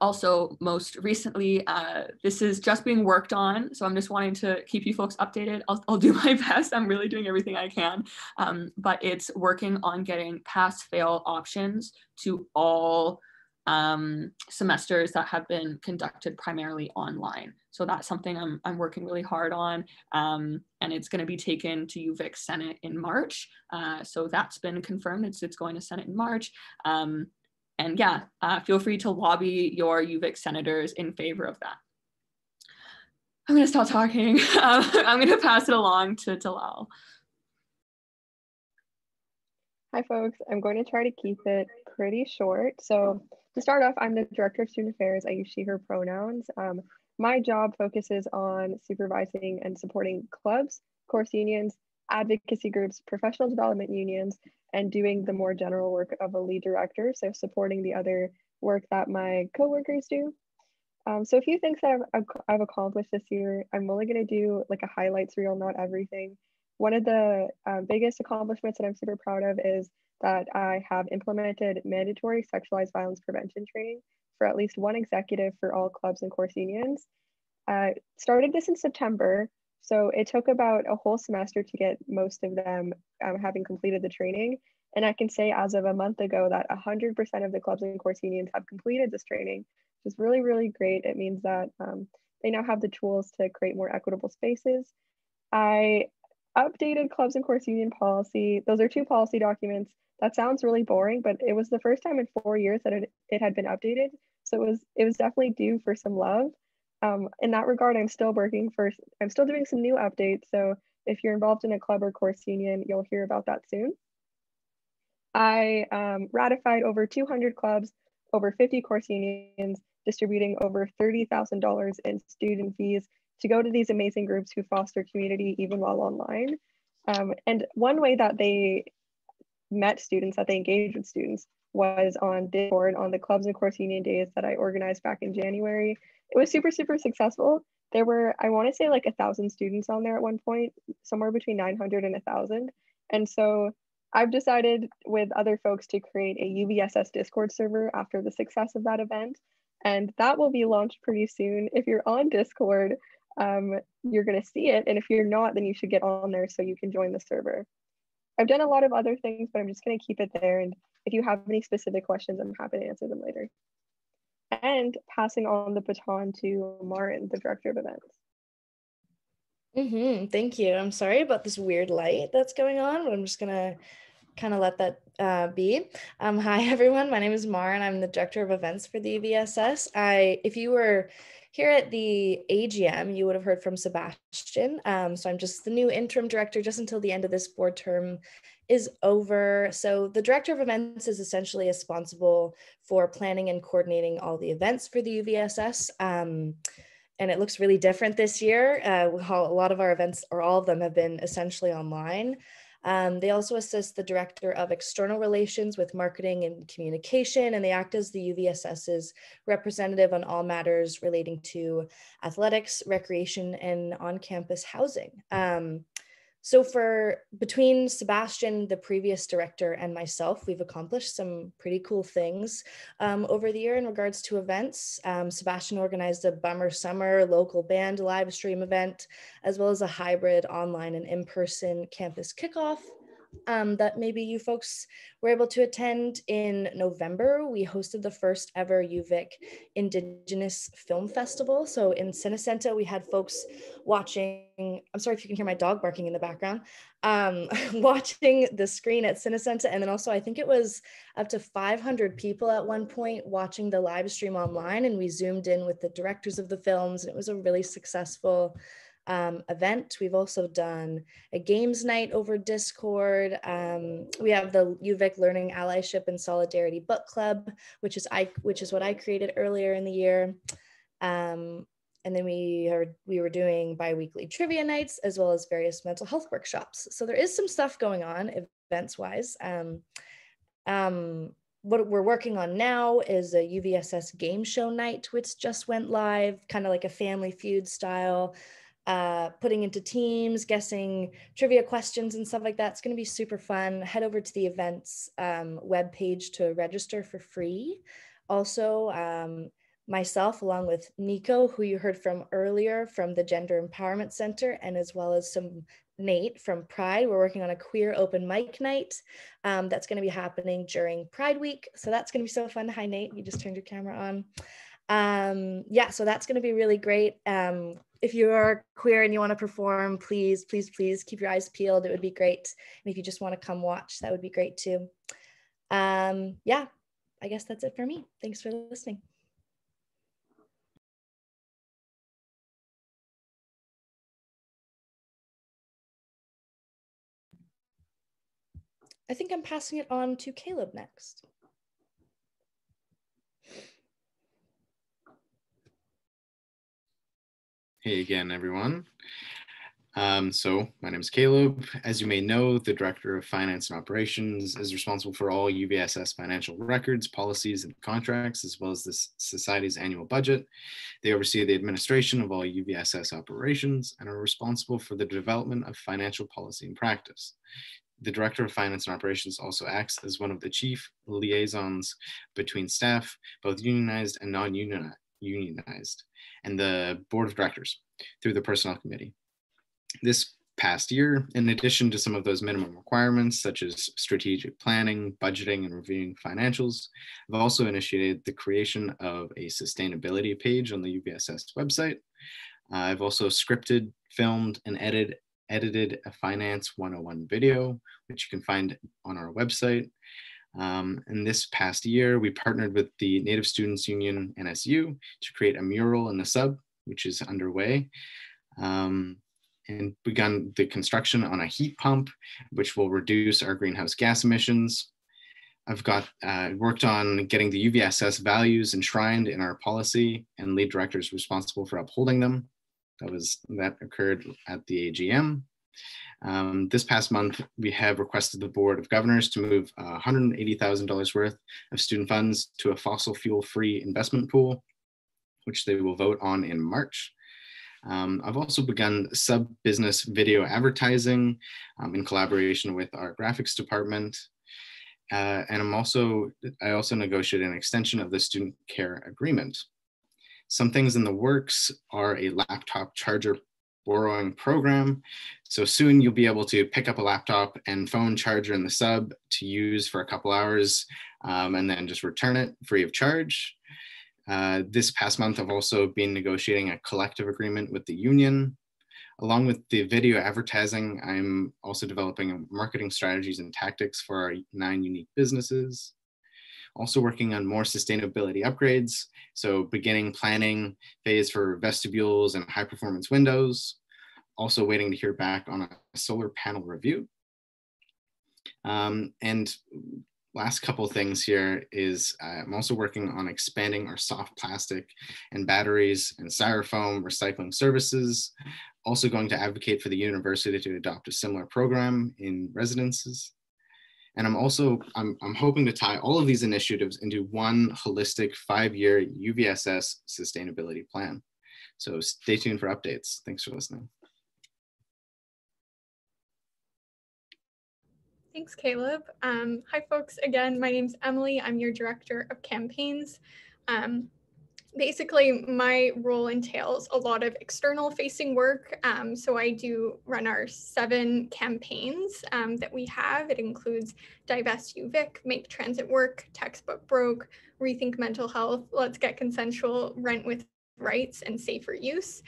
Also, most recently, this is just being worked on, so I'm just wanting to keep you folks updated. I'll do my best. I'm really doing everything I can, but it's working on getting pass-fail options to all semesters that have been conducted primarily online. So that's something I'm working really hard on, and it's going to be taken to Uvic Senate in March. So that's been confirmed. It's going to Senate in March. And yeah, feel free to lobby your Uvic senators in favor of that. I'm going to stop talking. I'm going to pass it along to Dalal. Hi, folks. I'm going to try to keep it pretty short. So to start off, I'm the Director of Student Affairs. I use she, her pronouns. My job focuses on supervising and supporting clubs, course unions, advocacy groups, professional development unions, and doing the more general work of a lead director, so supporting the other work that my coworkers do. So a few things that I've accomplished this year. I'm only going to do like a highlights reel, not everything. One of the biggest accomplishments that I'm super proud of is that I have implemented mandatory sexualized violence prevention training for at least one executive for all clubs and course unions. Started this in September, so it took about a whole semester to get most of them having completed the training. And I can say as of a month ago that 100% of the clubs and course unions have completed this training, which is really, really great. It means that they now have the tools to create more equitable spaces. I updated clubs and course union policy. Those are 2 policy documents. That sounds really boring, but it was the first time in 4 years that it had been updated. So it was definitely due for some love. In that regard, I'm still doing some new updates. So if you're involved in a club or course union, you'll hear about that soon. I ratified over 200 clubs, over 50 course unions, distributing over $30,000 in student fees to go to these amazing groups who foster community even while online. And one way that they met students, that they engaged with students, was on Discord on the clubs and course union days that I organized back in January. It was super, super successful. There were, I want to say like 1,000 students on there at one point, somewhere between 900 and 1,000. And so I've decided with other folks to create a UVSS Discord server after the success of that event. And that will be launched pretty soon. If you're on Discord, you're going to see it. And if you're not, then you should get on there so you can join the server. I've done a lot of other things, but I'm just going to keep it there. And if you have any specific questions, I'm happy to answer them later. And passing on the baton to Marin, the Director of Events. Thank you. I'm sorry about this weird light that's going on, but I'm just going to kind of let that be. Hi, everyone. My name is Marin. I'm the Director of Events for the UVSS. If you were here at the AGM, you would have heard from Sebastian. So I'm just the new interim director just until the end of this board term is over. So the Director of Events is essentially responsible for planning and coordinating all the events for the UVSS. And it looks really different this year. A lot of our events, or all of them, have been essentially online. They also assist the Director of External Relations with marketing and communication, and they act as the UVSS's representative on all matters relating to athletics, recreation, and on-campus housing. So between Sebastian, the previous director, and myself, we've accomplished some pretty cool things over the year in regards to events. Sebastian organized a Bummer Summer local band live stream event, as well as a hybrid online and in-person campus kickoff that maybe you folks were able to attend. In November. We hosted the first ever Uvic Indigenous Film Festival. So in Cinecenta, we had folks watching, I'm sorry if you can hear my dog barking in the background, watching the screen at Cinecenta. And then also, I think it was up to 500 people at one point watching the live stream online. And we zoomed in with the directors of the films. And it was a really successful event. We've also done a games night over Discord. We have the Uvic Learning Allyship and Solidarity Book Club, which is what I created earlier in the year. And then we were doing bi-weekly trivia nights, as well as various mental health workshops. So there is some stuff going on events wise. What we're working on now is a UVSS game show night, which just went live, kind of like a Family Feud style. Putting into teams, guessing trivia questions and stuff like that. It's going to be super fun. Head over to the events webpage to register for free. Also, myself, along with Nico, who you heard from earlier from the Gender Empowerment Center, and as well as Nate from Pride, we're working on a queer open mic night that's going to be happening during Pride Week. So that's going to be so fun. Hi, Nate. You just turned your camera on. Yeah, so that's going to be really great. If you are queer and you want to perform, please keep your eyes peeled. It would be great. And if you just want to come watch, that would be great too. Yeah, I guess that's it for me. Thanks for listening. I think I'm passing it on to Caleb next. Hey again, everyone. So my name is Caleb. As you may know, the Director of Finance and Operations is responsible for all UVSS financial records, policies, and contracts, as well as the Society's annual budget. They oversee the administration of all UVSS operations and are responsible for the development of financial policy and practice. The Director of Finance and Operations also acts as one of the chief liaisons between staff, both unionized and non-unionized, and the Board of Directors through the Personnel Committee. This past year, in addition to some of those minimum requirements, such as strategic planning, budgeting, and reviewing financials, I've also initiated the creation of a sustainability page on the UVSS website. I've also scripted, filmed, and edited a Finance 101 video, which you can find on our website. And this past year, we partnered with the Native Students Union, NSU, to create a mural in the sub, which is underway, and begun the construction on a heat pump, which will reduce our greenhouse gas emissions. I've worked on getting the UVSS values enshrined in our policy and lead directors responsible for upholding them. That occurred at the AGM. This past month, we have requested the Board of Governors to move $180,000 worth of student funds to a fossil fuel-free investment pool, which they will vote on in March. I've also begun sub-business video advertising in collaboration with our graphics department. And I also negotiated an extension of the student care agreement. Some things in the works are a laptop charger borrowing program. So soon you'll be able to pick up a laptop and phone charger in the sub to use for a couple hours and then just return it free of charge. This past month, I've also been negotiating a collective agreement with the union. Along with the video advertising, I'm also developing marketing strategies and tactics for our 9 unique businesses. Also working on more sustainability upgrades. So beginning planning phase for vestibules and high performance windows. Also waiting to hear back on a solar panel review. And last couple things here is I'm also working on expanding our soft plastic and batteries and styrofoam recycling services. Also going to advocate for the university to adopt a similar program in residences. And I'm hoping to tie all of these initiatives into one holistic 5-year UVSS sustainability plan. So stay tuned for updates. Thanks for listening. Thanks, Caleb. Hi, folks. Again, my name's Emily. I'm your Director of Campaigns. Basically, my role entails a lot of external facing work. So I do run our 7 campaigns that we have. It includes Divest Uvic, Make Transit Work, Textbook Broke, Rethink Mental Health, Let's Get Consensual, Rent with Rights, and Safer Use.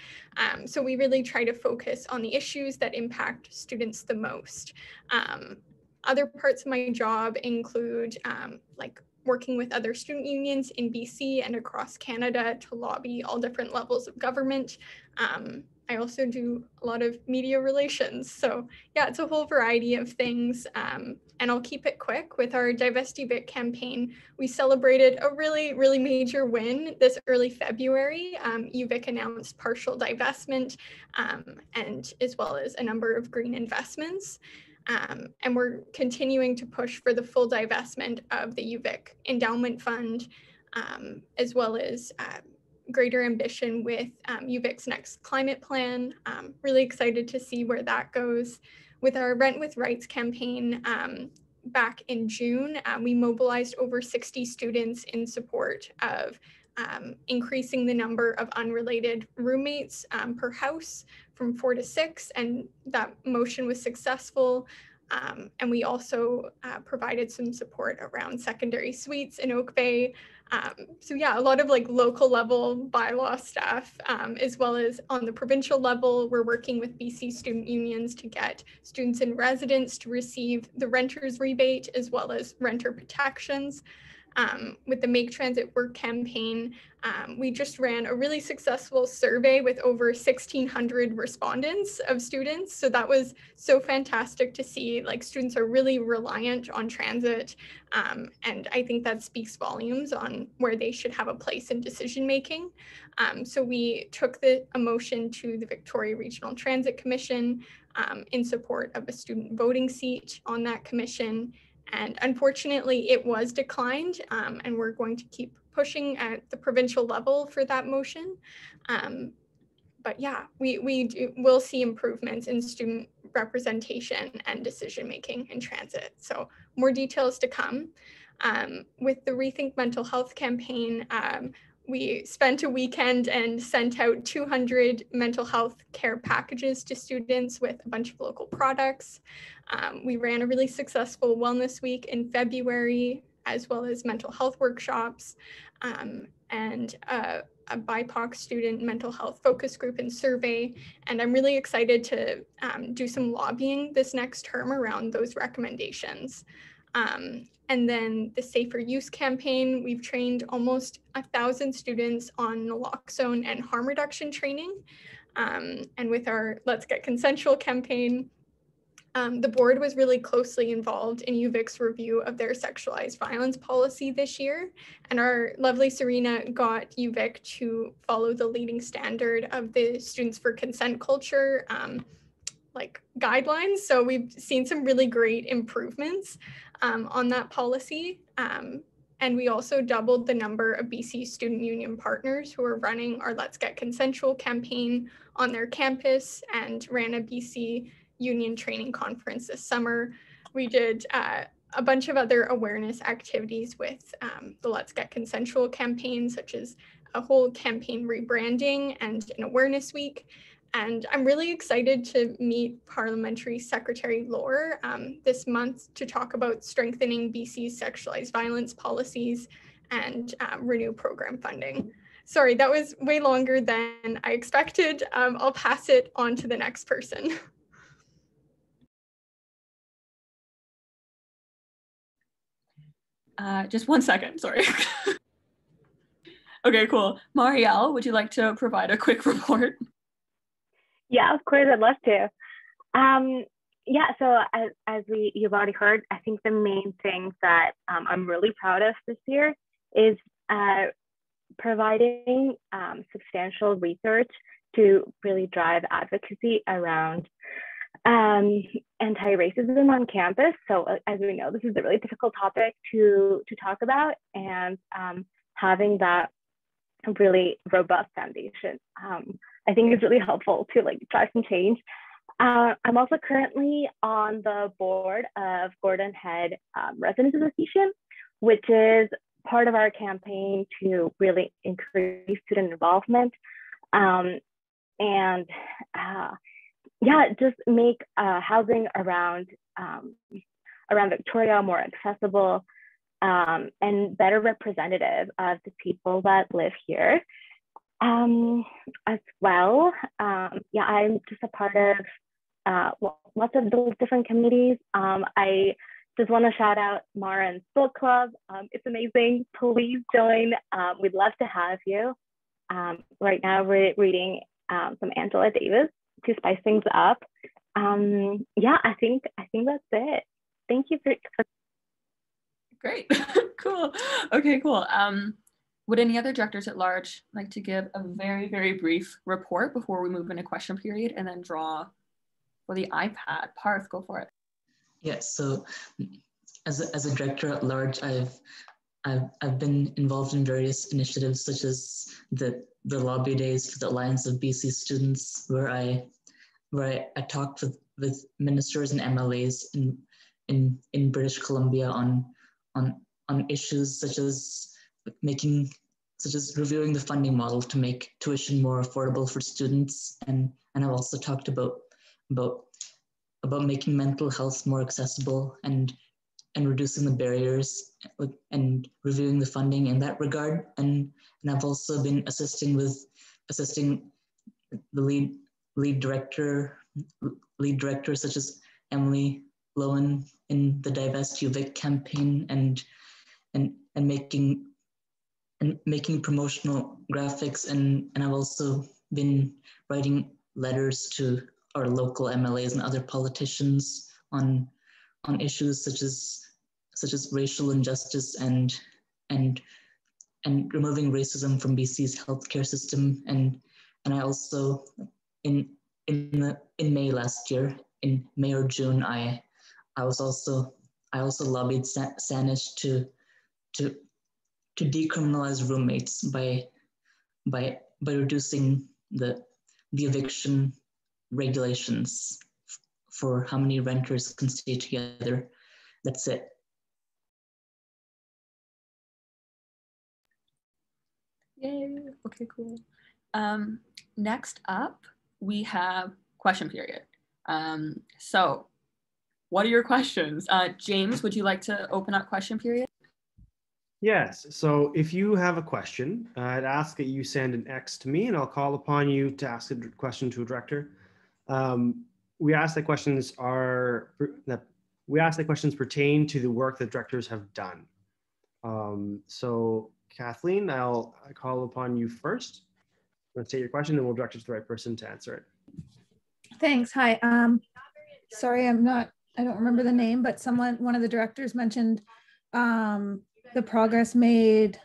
So we really try to focus on the issues that impact students the most. Other parts of my job include like working with other student unions in BC and across Canada to lobby all different levels of government. I also do a lot of media relations. So yeah, it's a whole variety of things. And I'll keep it quick. With our Divestit campaign, we celebrated a really, really major win this early February. Uvic announced partial divestment and as well as a number of green investments. And we're continuing to push for the full divestment of the Uvic Endowment Fund, as well as greater ambition with Uvic's next climate plan. Really excited to see where that goes. With our Rent with Rights campaign back in June, we mobilized over 60 students in support of increasing the number of unrelated roommates per house from 4 to 6, and that motion was successful. And we also provided some support around secondary suites in Oak Bay. So yeah, a lot of like local level bylaw stuff, as well as on the provincial level, we're working with BC student unions to get students in residence to receive the renter's rebate as well as renter protections. With the Make Transit Work campaign, we just ran a really successful survey with over 1,600 respondents of students. So that was so fantastic to see. Like, students are really reliant on transit. And I think that speaks volumes on where they should have a place in decision making. So we took a motion to the Victoria Regional Transit Commission in support of a student voting seat on that commission. And unfortunately, it was declined, and we're going to keep pushing at the provincial level for that motion. But yeah, we'll see improvements in student representation and decision-making in transit. So more details to come. With the Rethink Mental Health campaign, we spent a weekend and sent out 200 mental health care packages to students with a bunch of local products. We ran a really successful wellness week in February, as well as mental health workshops, and a BIPOC student mental health focus group and survey. And I'm really excited to do some lobbying this next term around those recommendations. And then the Safer Use campaign, we've trained almost 1,000 students on naloxone and harm reduction training. And with our Let's Get Consensual campaign, the board was really closely involved in Uvic's review of their sexualized violence policy this year. And our lovely Serena got Uvic to follow the leading standard of the Students for Consent culture like guidelines. So we've seen some really great improvements on that policy. And we also doubled the number of BC student union partners who are running our Let's Get Consensual campaign on their campus and ran a BC union training conference this summer. We did a bunch of other awareness activities with the Let's Get Consensual campaign, such as a whole campaign rebranding and an awareness week. And I'm really excited to meet Parliamentary Secretary Lohr this month to talk about strengthening BC's sexualized violence policies and renew program funding. Sorry, that was way longer than I expected. I'll pass it on to the next person. Just 1 second, sorry. Okay, cool. Marielle, would you like to provide a quick report? Yeah, of course, I'd love to. Yeah, so as you've already heard, I think the main thing that I'm really proud of this year is providing substantial research to really drive advocacy around anti-racism on campus. So as we know, this is a really difficult topic to talk about, and having that really robust foundation, I think is really helpful to like drive some change. I'm also currently on the board of Gordon Head Residents Association, which is part of our campaign to really increase student involvement and just make housing around Victoria more accessible and better representative of the people that live here. As well, I'm just a part of lots of those different committees. I just want to shout out Maran's book club. It's amazing. Please join. We'd love to have you. Right now we're reading some Angela Davis to spice things up. I think that's it. Thank you for Great. Cool. Okay, cool. Would any other directors at large like to give a very, very brief report before we move into question period and then draw for the iPad? Parth, go for it. Yeah, so as a director at large, I've been involved in various initiatives such as the lobby days for the Alliance of BC Students, where I talked with ministers and MLAs in British Columbia on issues such as reviewing the funding model to make tuition more affordable for students, and I've also talked about making mental health more accessible and reducing the barriers and reviewing the funding in that regard. And I've also been assisting the lead directors such as Emily Lowen in the Divestit Uvic campaign and making promotional graphics, and I've also been writing letters to our local MLAs and other politicians on issues such as racial injustice and removing racism from BC's healthcare system. And I also in May last year, in May or June, I also lobbied Sanish to decriminalize roommates by reducing the eviction regulations for how many renters can stay together. That's it. Yay. Okay, cool. Next up, we have question period. So what are your questions? James, would you like to open up question period? Yes, so if you have a question, I'd ask that you send an X to me and I'll call upon you to ask a question to a director. We ask that questions pertain to the work that directors have done. So Kathleen, I'll call upon you first. Let's take your question and we'll direct it to the right person to answer it. Thanks. Hi. Sorry, I don't remember the name, but one of the directors mentioned the progress made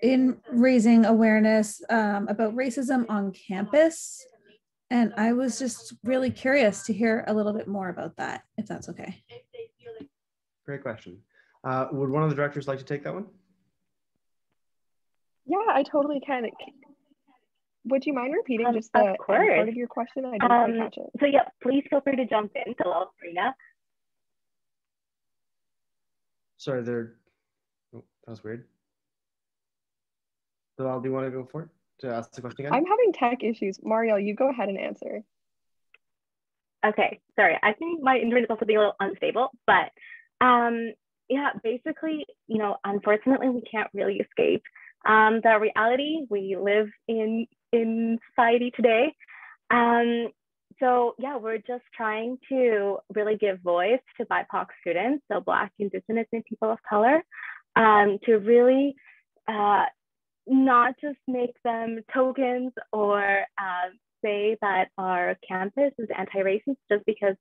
in raising awareness about racism on campus. And I was just really curious to hear a little bit more about that, if that's okay. Great question. Would one of the directors like to take that one? Yeah, I totally can. Would you mind repeating just the part of your question? I didn't quite catch it. So yeah, please feel free to jump in. Hello, Serena. Sorry, that was weird. So do you want to go for it to ask the question again? I'm having tech issues. Marielle, you go ahead and answer. Okay, sorry. I think my internet is also being a little unstable, but yeah, basically, unfortunately, we can't really escape the reality we live in society today. So yeah, we're just trying to really give voice to BIPOC students, so Black, Indigenous, and people of color, to really not just make them tokens or say that our campus is anti-racist just because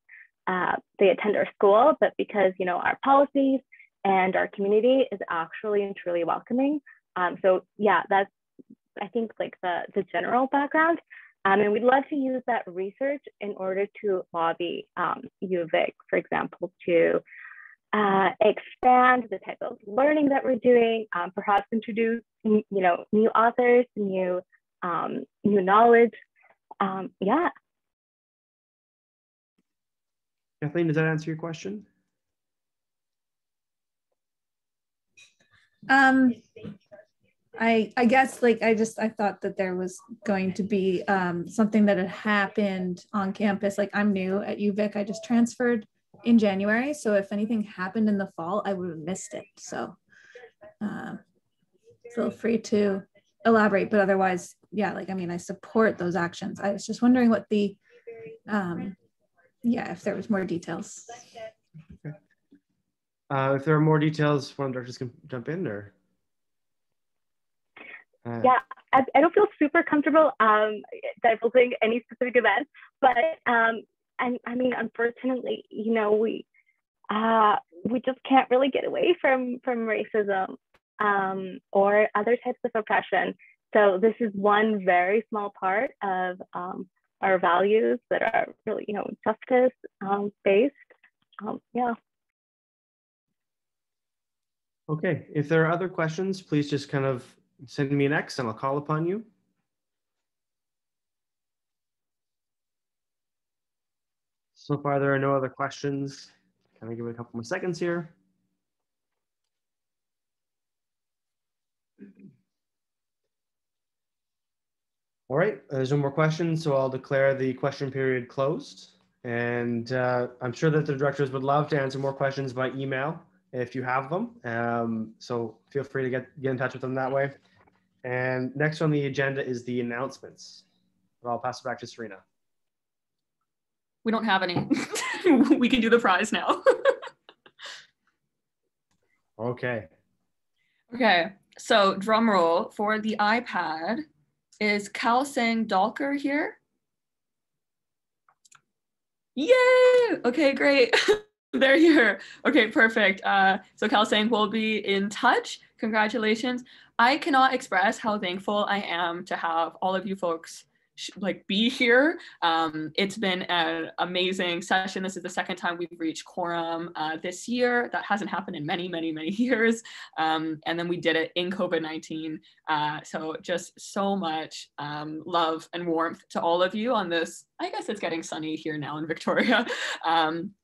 they attend our school, but because our policies and our community is actually and truly welcoming. So yeah, that's I think like the general background. And we'd love to use that research in order to lobby Uvic, for example, to expand the type of learning that we're doing, perhaps introduce new authors, new knowledge. Yeah. Kathleen, does that answer your question? I guess like I thought that there was going to be something that had happened on campus. Like I'm new at Uvic. I just transferred in January. So if anything happened in the fall, I would have missed it. So feel free to elaborate, but otherwise, yeah, like, I mean, I support those actions. I was just wondering what the, yeah, if there was more details. Okay. If there are more details, one of the directors can jump in or? Yeah, I don't feel super comfortable divulging any specific event, but and I mean, unfortunately, you know, we just can't really get away from racism or other types of oppression. So this is one very small part of our values that are really, you know, justice based. Yeah. Okay, if there are other questions, please just kind of send me an X and I'll call upon you. So far, there are no other questions. Can I give it a couple more seconds here? All right, there's no more questions, so I'll declare the question period closed. And I'm sure that the directors would love to answer more questions by email if you have them. So feel free to get in touch with them that way. And next on the agenda is the announcements. I'll pass it back to Serena. We don't have any. We can do the prize now. Okay. Okay, so drum roll for the iPad. Is Kalsang Dalker here? Yay! Okay, great. They're here. Okay, perfect. So Kalsang will be in touch. Congratulations. I cannot express how thankful I am to have all of you folks like be here. It's been an amazing session. This is the second time we've reached quorum this year. That hasn't happened in many, many, many years. And then we did it in COVID-19. So just so much love and warmth to all of you on this, I guess it's getting sunny here now in Victoria,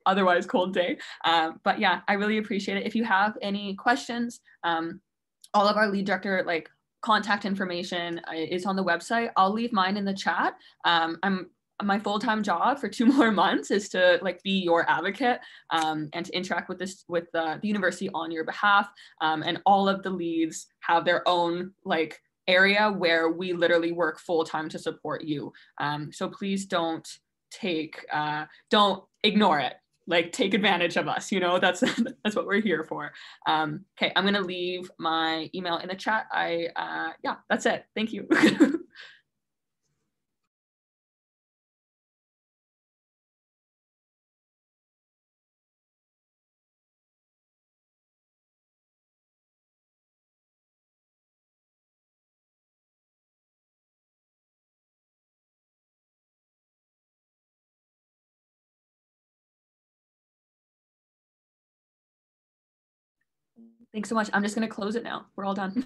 otherwise cold day. But yeah, I really appreciate it. If you have any questions, all of our lead director contact information is on the website. I'll leave mine in the chat. My full-time job for 2 more months is to be your advocate and to interact with the university on your behalf. And all of the leads have their own area where we literally work full-time to support you. So please don't ignore it. Take advantage of us, that's what we're here for. Okay, I'm gonna leave my email in the chat. Yeah, that's it. Thank you. Thanks so much. I'm just gonna close it now. We're all done.